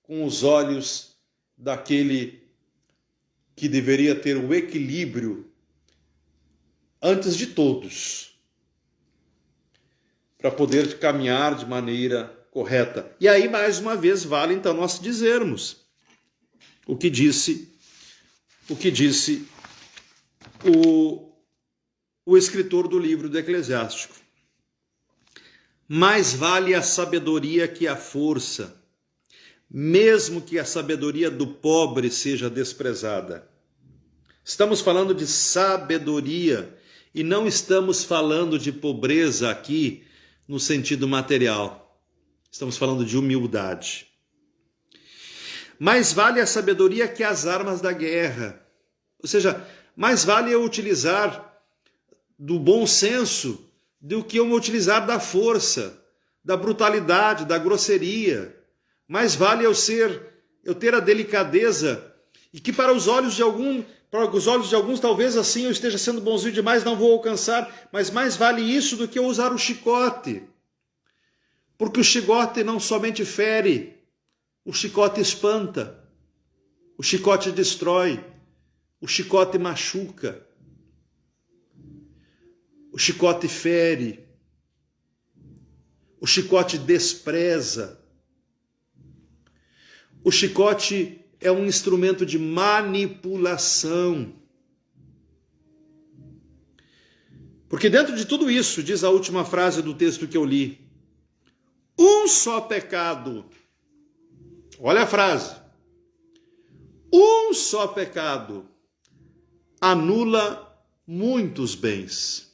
com os olhos daquele que deveria ter o equilíbrio antes de todos, para poder caminhar de maneira correta. E aí, mais uma vez, vale então nós dizermos o que disse o escritor do livro do Eclesiástico. Mais vale a sabedoria que a força, mesmo que a sabedoria do pobre seja desprezada. Estamos falando de sabedoria e não estamos falando de pobreza aqui no sentido material. Estamos falando de humildade. Mais vale a sabedoria que as armas da guerra. Ou seja, mais vale eu utilizar do bom senso do que eu utilizar da força, da brutalidade, da grosseria. Mais vale eu ter a delicadeza, e que para os olhos de alguns talvez assim eu esteja sendo bonzinho demais, não vou alcançar, mas mais vale isso do que eu usar o chicote. Porque o chicote não somente fere, o chicote espanta, o chicote destrói, o chicote machuca, o chicote fere, o chicote despreza. O chicote é um instrumento de manipulação. Porque dentro de tudo isso, diz a última frase do texto que eu li, um só pecado. Olha a frase. Um só pecado anula muitos bens.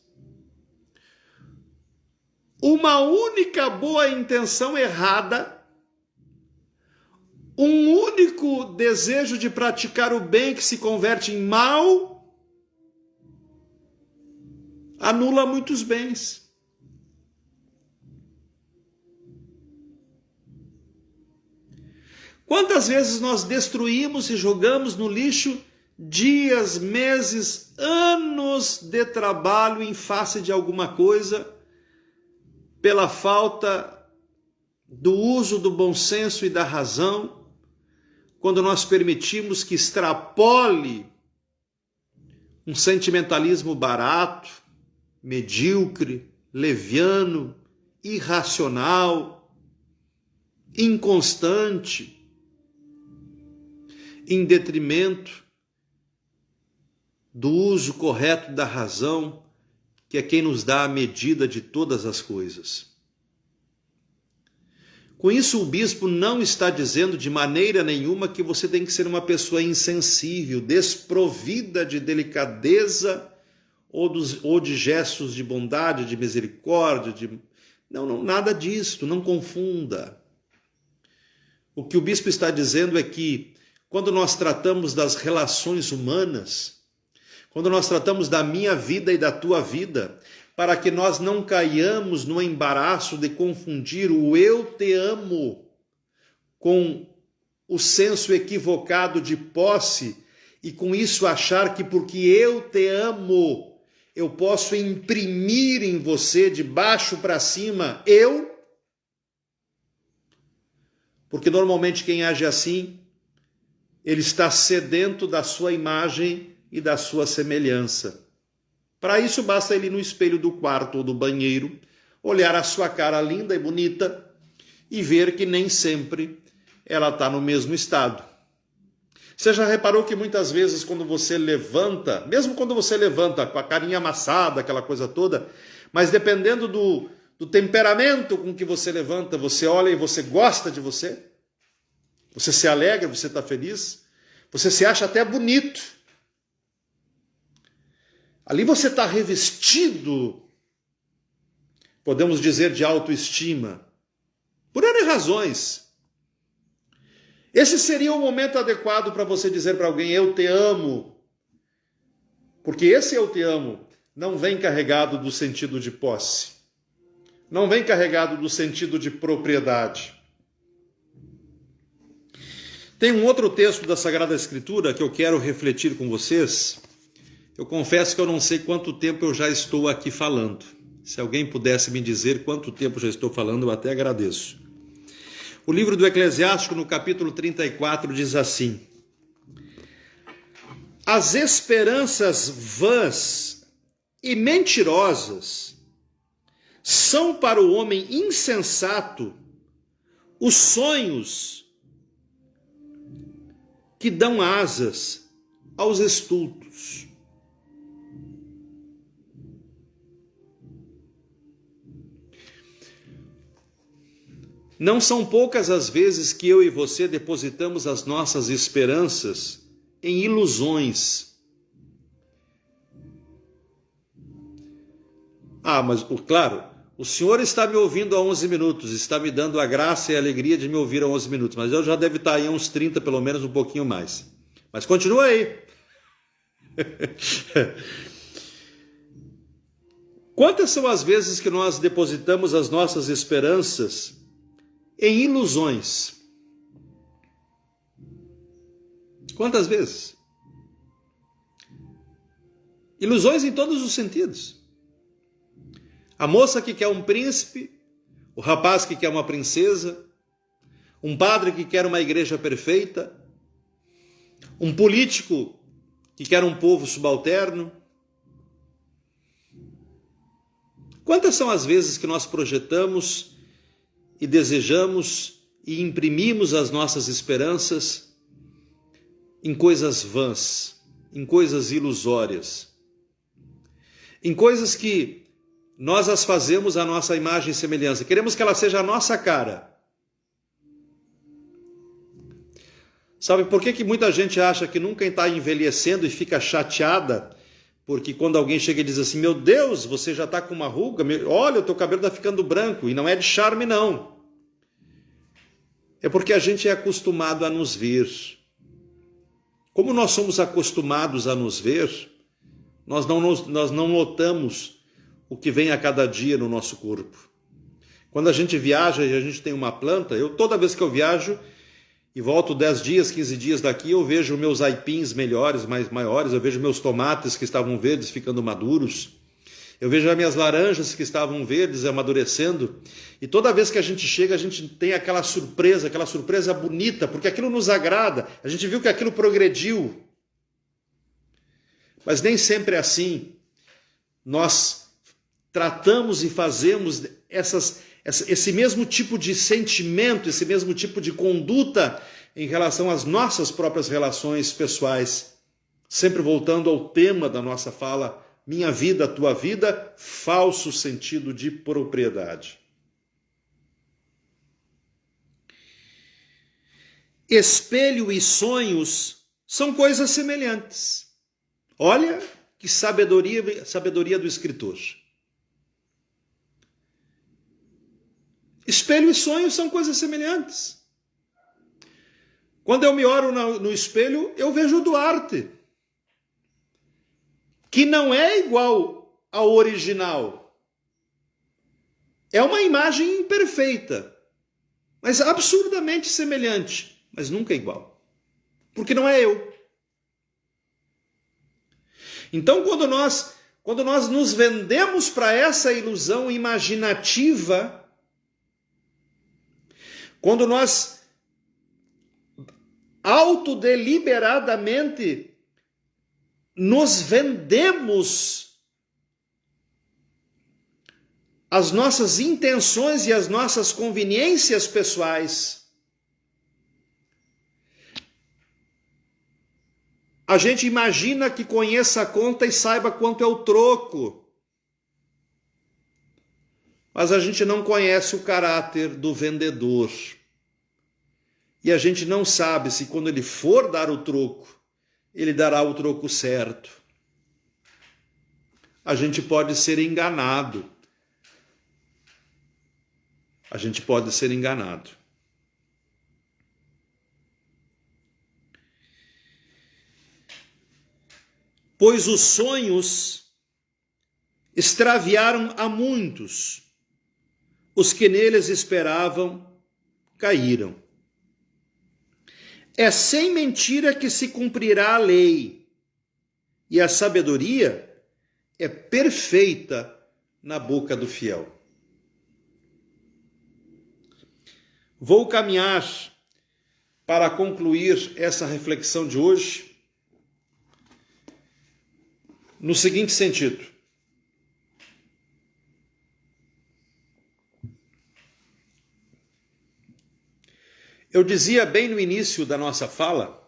Uma única boa intenção errada, um único desejo de praticar o bem que se converte em mal, anula muitos bens. Quantas vezes nós destruímos e jogamos no lixo dias, meses, anos de trabalho em face de alguma coisa, pela falta do uso do bom senso e da razão, quando nós permitimos que extrapole um sentimentalismo barato, medíocre, leviano, irracional, inconstante, em detrimento do uso correto da razão, que é quem nos dá a medida de todas as coisas. Com isso, o bispo não está dizendo de maneira nenhuma que você tem que ser uma pessoa insensível, desprovida de delicadeza ou de gestos de bondade, de misericórdia. Não, nada disso, não confunda. O que o bispo está dizendo é que quando nós tratamos das relações humanas, quando nós tratamos da minha vida e da tua vida, para que nós não caiamos no embaraço de confundir o eu te amo com o senso equivocado de posse, e com isso achar que porque eu te amo, eu posso imprimir em você de baixo para cima porque normalmente quem age assim, ele está sedento da sua imagem e da sua semelhança. Para isso basta ele ir no espelho do quarto ou do banheiro, olhar a sua cara linda e bonita e ver que nem sempre ela está no mesmo estado. Você já reparou que muitas vezes quando você levanta, mesmo quando você levanta com a carinha amassada, aquela coisa toda, mas dependendo do temperamento com que você levanta, você olha e você gosta de você, você se alegra, você está feliz, você se acha até bonito. Ali você está revestido, podemos dizer, de autoestima, por N razões. Esse seria o momento adequado para você dizer para alguém, eu te amo. Porque esse eu te amo não vem carregado do sentido de posse. Não vem carregado do sentido de propriedade. Tem um outro texto da Sagrada Escritura que eu quero refletir com vocês. Eu confesso que eu não sei quanto tempo eu já estou aqui falando. Se alguém pudesse me dizer quanto tempo já estou falando, eu até agradeço. O livro do Eclesiástico, no capítulo 34, diz assim: As esperanças vãs e mentirosas são para o homem insensato os sonhos que dão asas aos estultos. Não são poucas as vezes que eu e você depositamos as nossas esperanças em ilusões. Mas, claro, o senhor está me ouvindo há 11 minutos, está me dando a graça e a alegria de me ouvir há 11 minutos, mas eu já deve estar aí há uns 30, pelo menos um pouquinho mais. Mas continua aí. Quantas são as vezes que nós depositamos as nossas esperanças em ilusões? Quantas vezes? Ilusões em todos os sentidos. A moça que quer um príncipe, o rapaz que quer uma princesa, um padre que quer uma igreja perfeita, um político que quer um povo subalterno. Quantas são as vezes que nós projetamos e desejamos e imprimimos as nossas esperanças em coisas vãs, em coisas ilusórias, em coisas que nós as fazemos à nossa imagem e semelhança. Queremos que ela seja a nossa cara. Sabe por que muita gente acha que nunca está envelhecendo e fica chateada? Porque quando alguém chega e diz assim, meu Deus, você já está com uma ruga, olha, o teu cabelo está ficando branco, e não é de charme não. É porque a gente é acostumado a nos ver. Como nós somos acostumados a nos ver, nós não notamos o que vem a cada dia no nosso corpo. Quando a gente viaja e a gente tem uma planta, toda vez que eu viajo e volto 10 dias, 15 dias daqui, eu vejo meus aipins melhores, maiores, eu vejo meus tomates que estavam verdes ficando maduros, eu vejo as minhas laranjas que estavam verdes amadurecendo, e toda vez que a gente chega, a gente tem aquela surpresa bonita, porque aquilo nos agrada, a gente viu que aquilo progrediu. Mas nem sempre é assim. Nós tratamos e fazemos esse mesmo tipo de sentimento, esse mesmo tipo de conduta em relação às nossas próprias relações pessoais. Sempre voltando ao tema da nossa fala, minha vida, tua vida, falso sentido de propriedade. Espelho e sonhos são coisas semelhantes. Olha que sabedoria do escritor. Espelho e sonho são coisas semelhantes. Quando eu me olho no espelho, eu vejo o Duarte, que não é igual ao original. É uma imagem imperfeita, mas absurdamente semelhante, mas nunca igual. Porque não é eu. Então, quando nós nos vendemos para essa ilusão imaginativa, quando nós autodeliberadamente nos vendemos as nossas intenções e as nossas conveniências pessoais, a gente imagina que conheça a conta e saiba quanto é o troco. Mas a gente não conhece o caráter do vendedor. E a gente não sabe se quando ele for dar o troco, ele dará o troco certo. A gente pode ser enganado. A gente pode ser enganado. Pois os sonhos extraviaram a muitos. Os que neles esperavam caíram. É sem mentira que se cumprirá a lei, e a sabedoria é perfeita na boca do fiel. Vou caminhar para concluir essa reflexão de hoje, no seguinte sentido. Eu dizia bem no início da nossa fala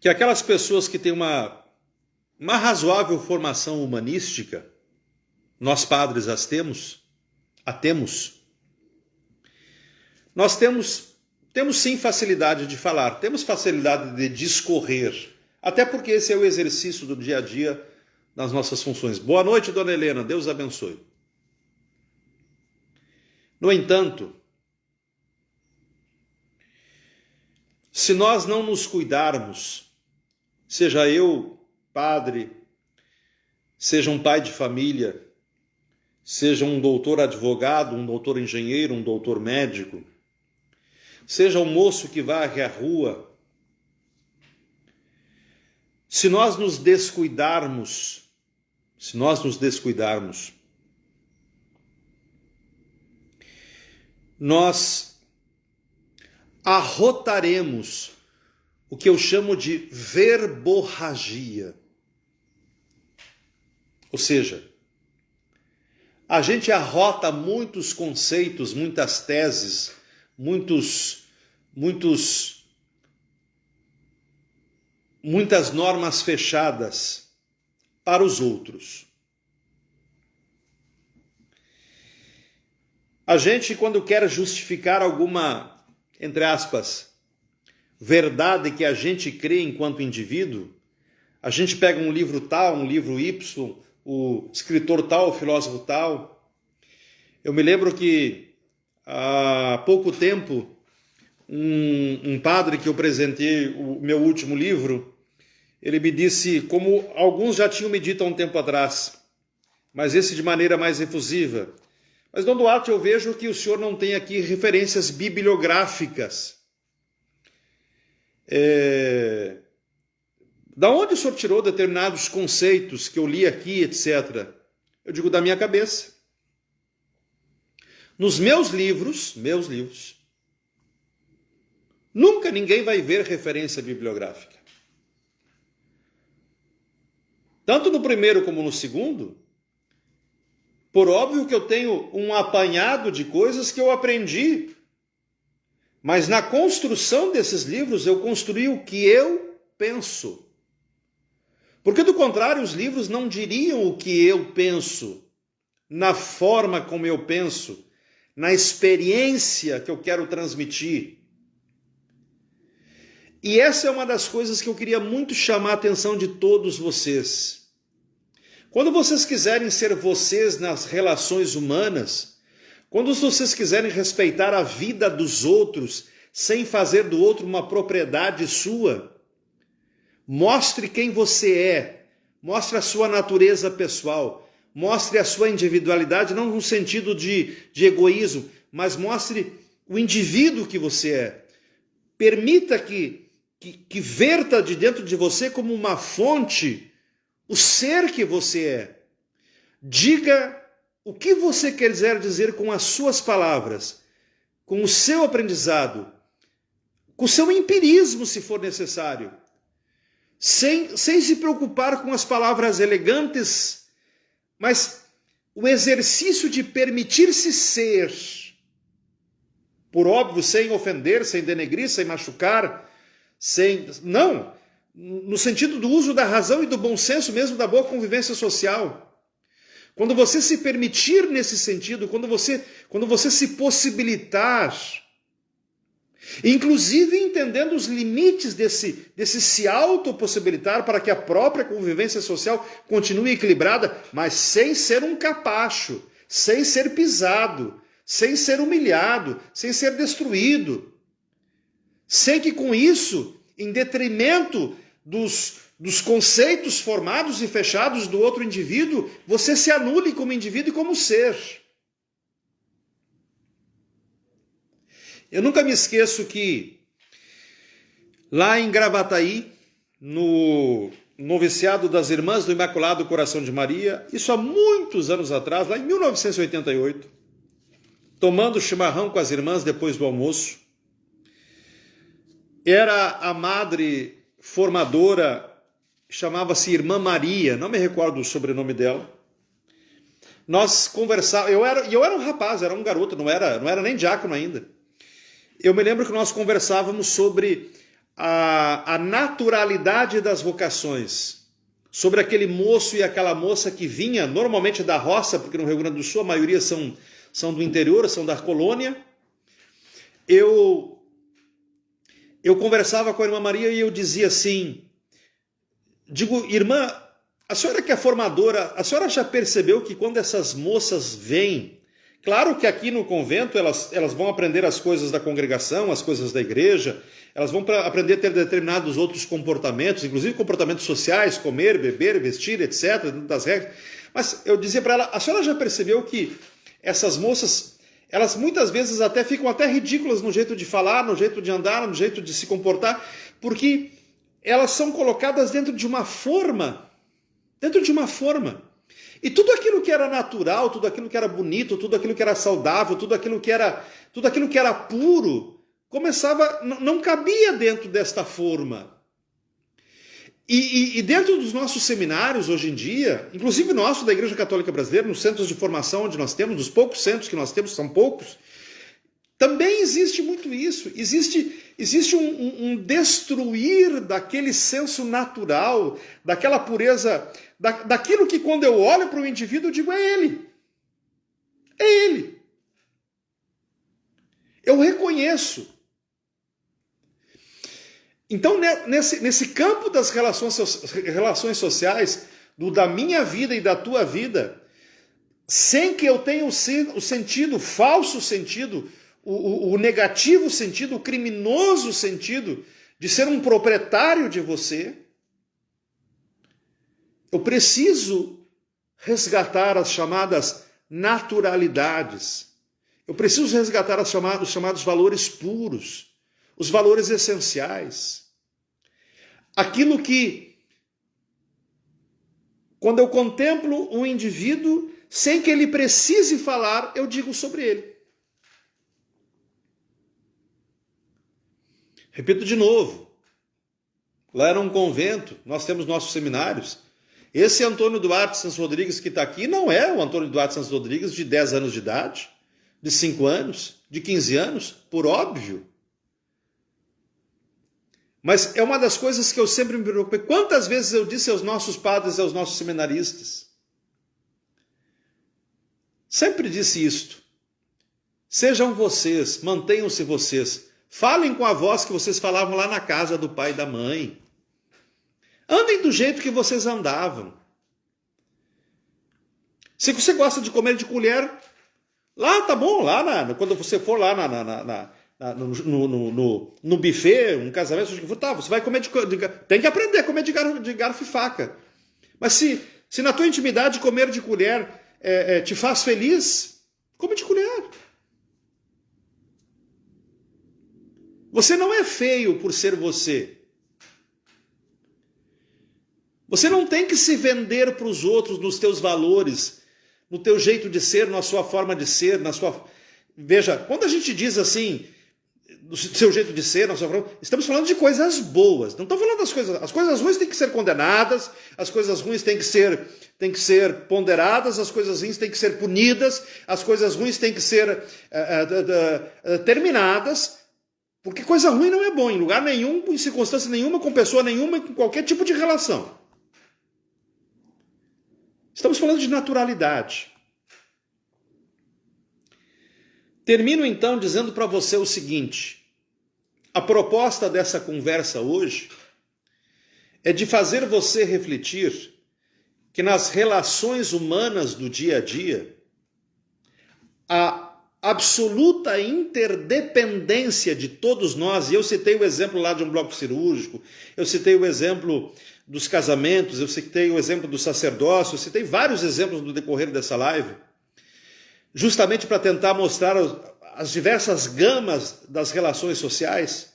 que aquelas pessoas que têm uma razoável formação humanística, nós padres a temos, nós temos sim facilidade de falar, temos facilidade de discorrer, até porque esse é o exercício do dia a dia das nossas funções. Boa noite, dona Helena, Deus abençoe. No entanto, se nós não nos cuidarmos, seja eu, padre, seja um pai de família, seja um doutor advogado, um doutor engenheiro, um doutor médico, seja um moço que varre a rua, se nós nos descuidarmos, nós arrotaremos o que eu chamo de verborragia. Ou seja, a gente arrota muitos conceitos, muitas teses, muitas normas fechadas para os outros. A gente, quando quer justificar alguma, entre aspas, verdade que a gente crê enquanto indivíduo, a gente pega um livro tal, um livro Y, o escritor tal, o filósofo tal. Eu me lembro que há pouco tempo, um padre que eu presenteei o meu último livro, ele me disse, como alguns já tinham me dito há um tempo atrás, mas esse de maneira mais efusiva: mas, Dom Duarte, eu vejo que o senhor não tem aqui referências bibliográficas. Da onde o senhor tirou determinados conceitos que eu li aqui, etc.? Eu digo, da minha cabeça. Nos meus livros, nunca ninguém vai ver referência bibliográfica. Tanto no primeiro como no segundo, por óbvio que eu tenho um apanhado de coisas que eu aprendi, mas na construção desses livros eu construí o que eu penso. Porque do contrário, os livros não diriam o que eu penso, na forma como eu penso, na experiência que eu quero transmitir. E essa é uma das coisas que eu queria muito chamar a atenção de todos vocês. Quando vocês quiserem ser vocês nas relações humanas, quando vocês quiserem respeitar a vida dos outros, sem fazer do outro uma propriedade sua, mostre quem você é, mostre a sua natureza pessoal, mostre a sua individualidade, não no sentido de egoísmo, mas mostre o indivíduo que você é. Permita que verta de dentro de você como uma fonte o ser que você é. Diga o que você quiser dizer com as suas palavras, com o seu aprendizado, com o seu empirismo, se for necessário, sem se preocupar com as palavras elegantes, mas o exercício de permitir-se ser, por óbvio, sem ofender, sem denegrir, sem machucar, não, no sentido do uso da razão e do bom senso mesmo, da boa convivência social. Quando você se permitir nesse sentido, quando você se possibilitar, inclusive entendendo os limites desse se autopossibilitar para que a própria convivência social continue equilibrada, mas sem ser um capacho, sem ser pisado, sem ser humilhado, sem ser destruído, sem que com isso, em detrimento dos conceitos formados e fechados do outro indivíduo, você se anule como indivíduo e como ser. Eu nunca me esqueço que lá em Gravataí, no noviciado das Irmãs do Imaculado Coração de Maria, isso há muitos anos atrás, lá em 1988, tomando chimarrão com as irmãs depois do almoço, era a madre formadora chamava-se Irmã Maria, não me recordo o sobrenome dela. Nós conversávamos, eu era um rapaz, era um garoto, não era nem diácono ainda. Eu me lembro que nós conversávamos sobre a naturalidade das vocações, sobre aquele moço e aquela moça que vinha normalmente da roça, porque no Rio Grande do Sul a maioria são do interior, são da colônia. Eu conversava com a Irmã Maria e eu dizia assim, digo, irmã, a senhora que é formadora, a senhora já percebeu que quando essas moças vêm, claro que aqui no convento elas vão aprender as coisas da congregação, as coisas da igreja, elas vão aprender a ter determinados outros comportamentos, inclusive comportamentos sociais, comer, beber, vestir, etc., dentro das regras. Mas eu dizia para ela, a senhora já percebeu que essas moças, elas muitas vezes até ficam até ridículas no jeito de falar, no jeito de andar, no jeito de se comportar, porque elas são colocadas dentro de uma forma. E tudo aquilo que era natural, tudo aquilo que era bonito, tudo aquilo que era saudável, tudo aquilo que era puro, não cabia dentro desta forma. E dentro dos nossos seminários hoje em dia, inclusive nosso da Igreja Católica Brasileira, nos centros de formação onde nós temos, dos poucos centros que nós temos, são poucos, também existe muito isso. Existe um destruir daquele senso natural, daquela pureza, daquilo que quando eu olho para o indivíduo eu digo, é ele. É ele. Eu reconheço. Então, nesse campo das relações sociais, da minha vida e da tua vida, sem que eu tenha o sentido, o falso sentido, o negativo sentido, o criminoso sentido de ser um proprietário de você, eu preciso resgatar as chamadas naturalidades. Eu preciso resgatar os chamados valores puros, os valores essenciais. Aquilo que, quando eu contemplo um indivíduo, sem que ele precise falar, eu digo sobre ele. Repito de novo, lá era um convento, nós temos nossos seminários. Esse Antônio Duarte Santos Rodrigues que está aqui não é o Antônio Duarte Santos Rodrigues de 10 anos de idade, de 5 anos, de 15 anos, por óbvio. Mas é uma das coisas que eu sempre me preocupei. Quantas vezes eu disse aos nossos padres e aos nossos seminaristas? Sempre disse isto. Sejam vocês, mantenham-se vocês. Falem com a voz que vocês falavam lá na casa do pai e da mãe. Andem do jeito que vocês andavam. Se você gosta de comer de colher, lá tá bom, quando você for lá no buffet, um casamento, você vai comer tem que aprender a comer de garfo e faca. Mas se na tua intimidade comer de colher te faz feliz, come de colher. Você não é feio por ser você. Você não tem que se vender para os outros nos teus valores, no teu jeito de ser, na sua forma de ser, na sua... Veja, quando a gente diz assim, do seu jeito de ser, na sua forma... estamos falando de coisas boas. Não estamos falando das coisas... As coisas ruins têm que ser condenadas, as coisas ruins têm que ser ponderadas, as coisas ruins têm que ser punidas, as coisas ruins têm que ser terminadas, porque coisa ruim não é bom em lugar nenhum, em circunstância nenhuma, com pessoa nenhuma, com qualquer tipo de relação. Estamos falando de naturalidade. Termino então dizendo para você o seguinte: a proposta dessa conversa hoje é de fazer você refletir que nas relações humanas do dia a dia, a absoluta interdependência de todos nós, e eu citei o exemplo lá de um bloco cirúrgico, eu citei o exemplo dos casamentos, eu citei o exemplo do sacerdócio, eu citei vários exemplos no decorrer dessa live, justamente para tentar mostrar as diversas gamas das relações sociais.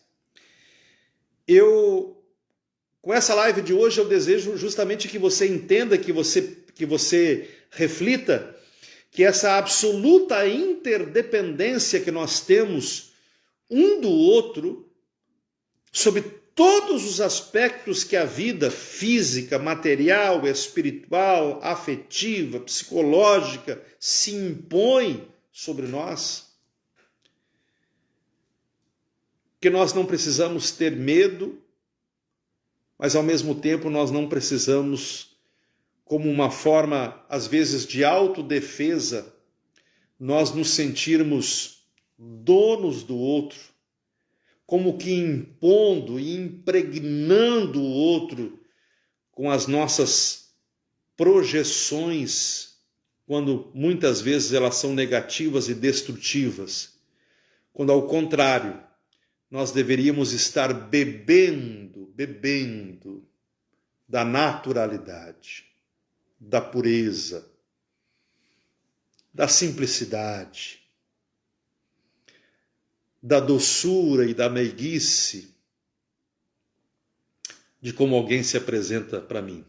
Com essa live de hoje, eu desejo justamente que você entenda, que você reflita, que essa absoluta interdependência que nós temos um do outro, sob todos os aspectos que a vida física, material, espiritual, afetiva, psicológica se impõe sobre nós, que nós não precisamos ter medo, mas ao mesmo tempo nós não precisamos, como uma forma, às vezes, de autodefesa, nós nos sentirmos donos do outro, como que impondo e impregnando o outro com as nossas projeções, quando muitas vezes elas são negativas e destrutivas, quando ao contrário, nós deveríamos estar bebendo da naturalidade, da pureza, da simplicidade, da doçura e da meiguice de como alguém se apresenta para mim.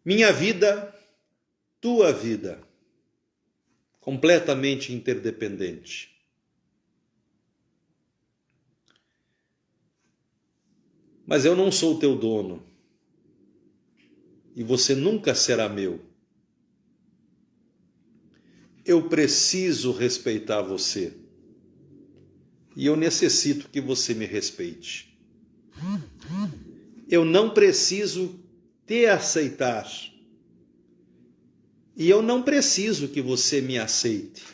Minha vida, tua vida, completamente interdependente. Mas eu não sou teu dono e você nunca será meu. Eu preciso respeitar você e eu necessito que você me respeite. Eu não preciso te aceitar e eu não preciso que você me aceite,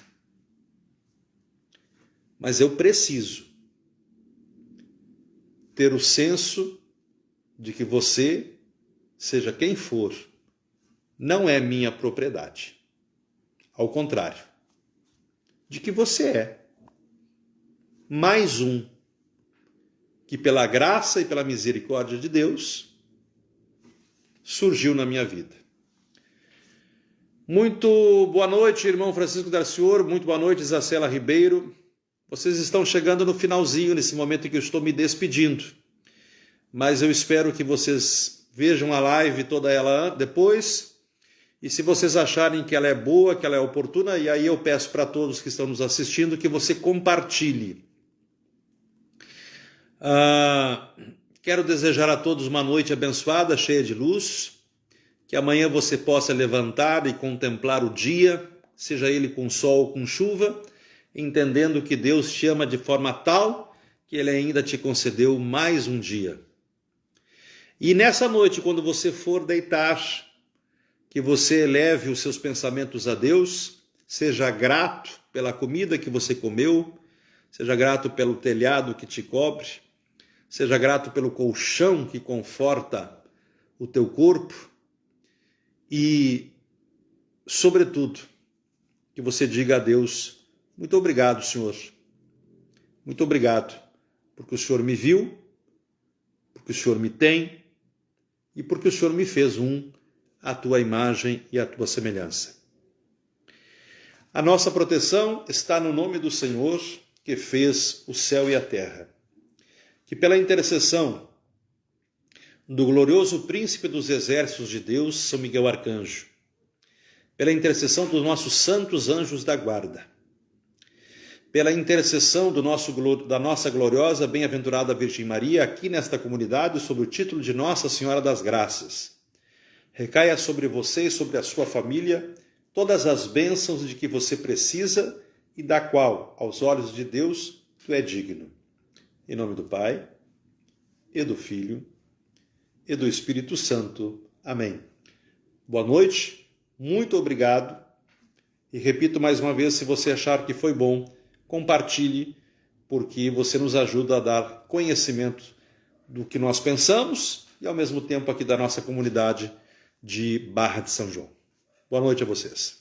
mas eu preciso ter o senso de que você, seja quem for, não é minha propriedade. Ao contrário, de que você é mais um que pela graça e pela misericórdia de Deus surgiu na minha vida. Muito boa noite, irmão Francisco Darcior, muito boa noite, Isacela Ribeiro. Vocês estão chegando no finalzinho, nesse momento em que eu estou me despedindo. Mas eu espero que vocês vejam a live toda ela depois. E se vocês acharem que ela é boa, que ela é oportuna, e aí eu peço para todos que estão nos assistindo que você compartilhe. Quero desejar a todos uma noite abençoada, cheia de luz. Que amanhã você possa levantar e contemplar o dia, seja ele com sol ou com chuva, entendendo que Deus te ama de forma tal que Ele ainda te concedeu mais um dia. E nessa noite, quando você for deitar, que você eleve os seus pensamentos a Deus, seja grato pela comida que você comeu, seja grato pelo telhado que te cobre, seja grato pelo colchão que conforta o teu corpo e, sobretudo, que você diga a Deus: muito obrigado, Senhor. Muito obrigado, porque o Senhor me viu, porque o Senhor me tem e porque o Senhor me fez à tua imagem e à tua semelhança. A nossa proteção está no nome do Senhor, que fez o céu e a terra. Que pela intercessão do glorioso príncipe dos exércitos de Deus, São Miguel Arcanjo, pela intercessão dos nossos santos anjos da guarda, pela intercessão da nossa gloriosa, bem-aventurada Virgem Maria, aqui nesta comunidade, sob o título de Nossa Senhora das Graças, recaia sobre você e sobre a sua família todas as bênçãos de que você precisa e da qual, aos olhos de Deus, tu é digno. Em nome do Pai, e do Filho, e do Espírito Santo. Amém. Boa noite, muito obrigado. E repito mais uma vez, se você achar que foi bom, compartilhe, porque você nos ajuda a dar conhecimento do que nós pensamos e, ao mesmo tempo, aqui da nossa comunidade de Barra de São João. Boa noite a vocês.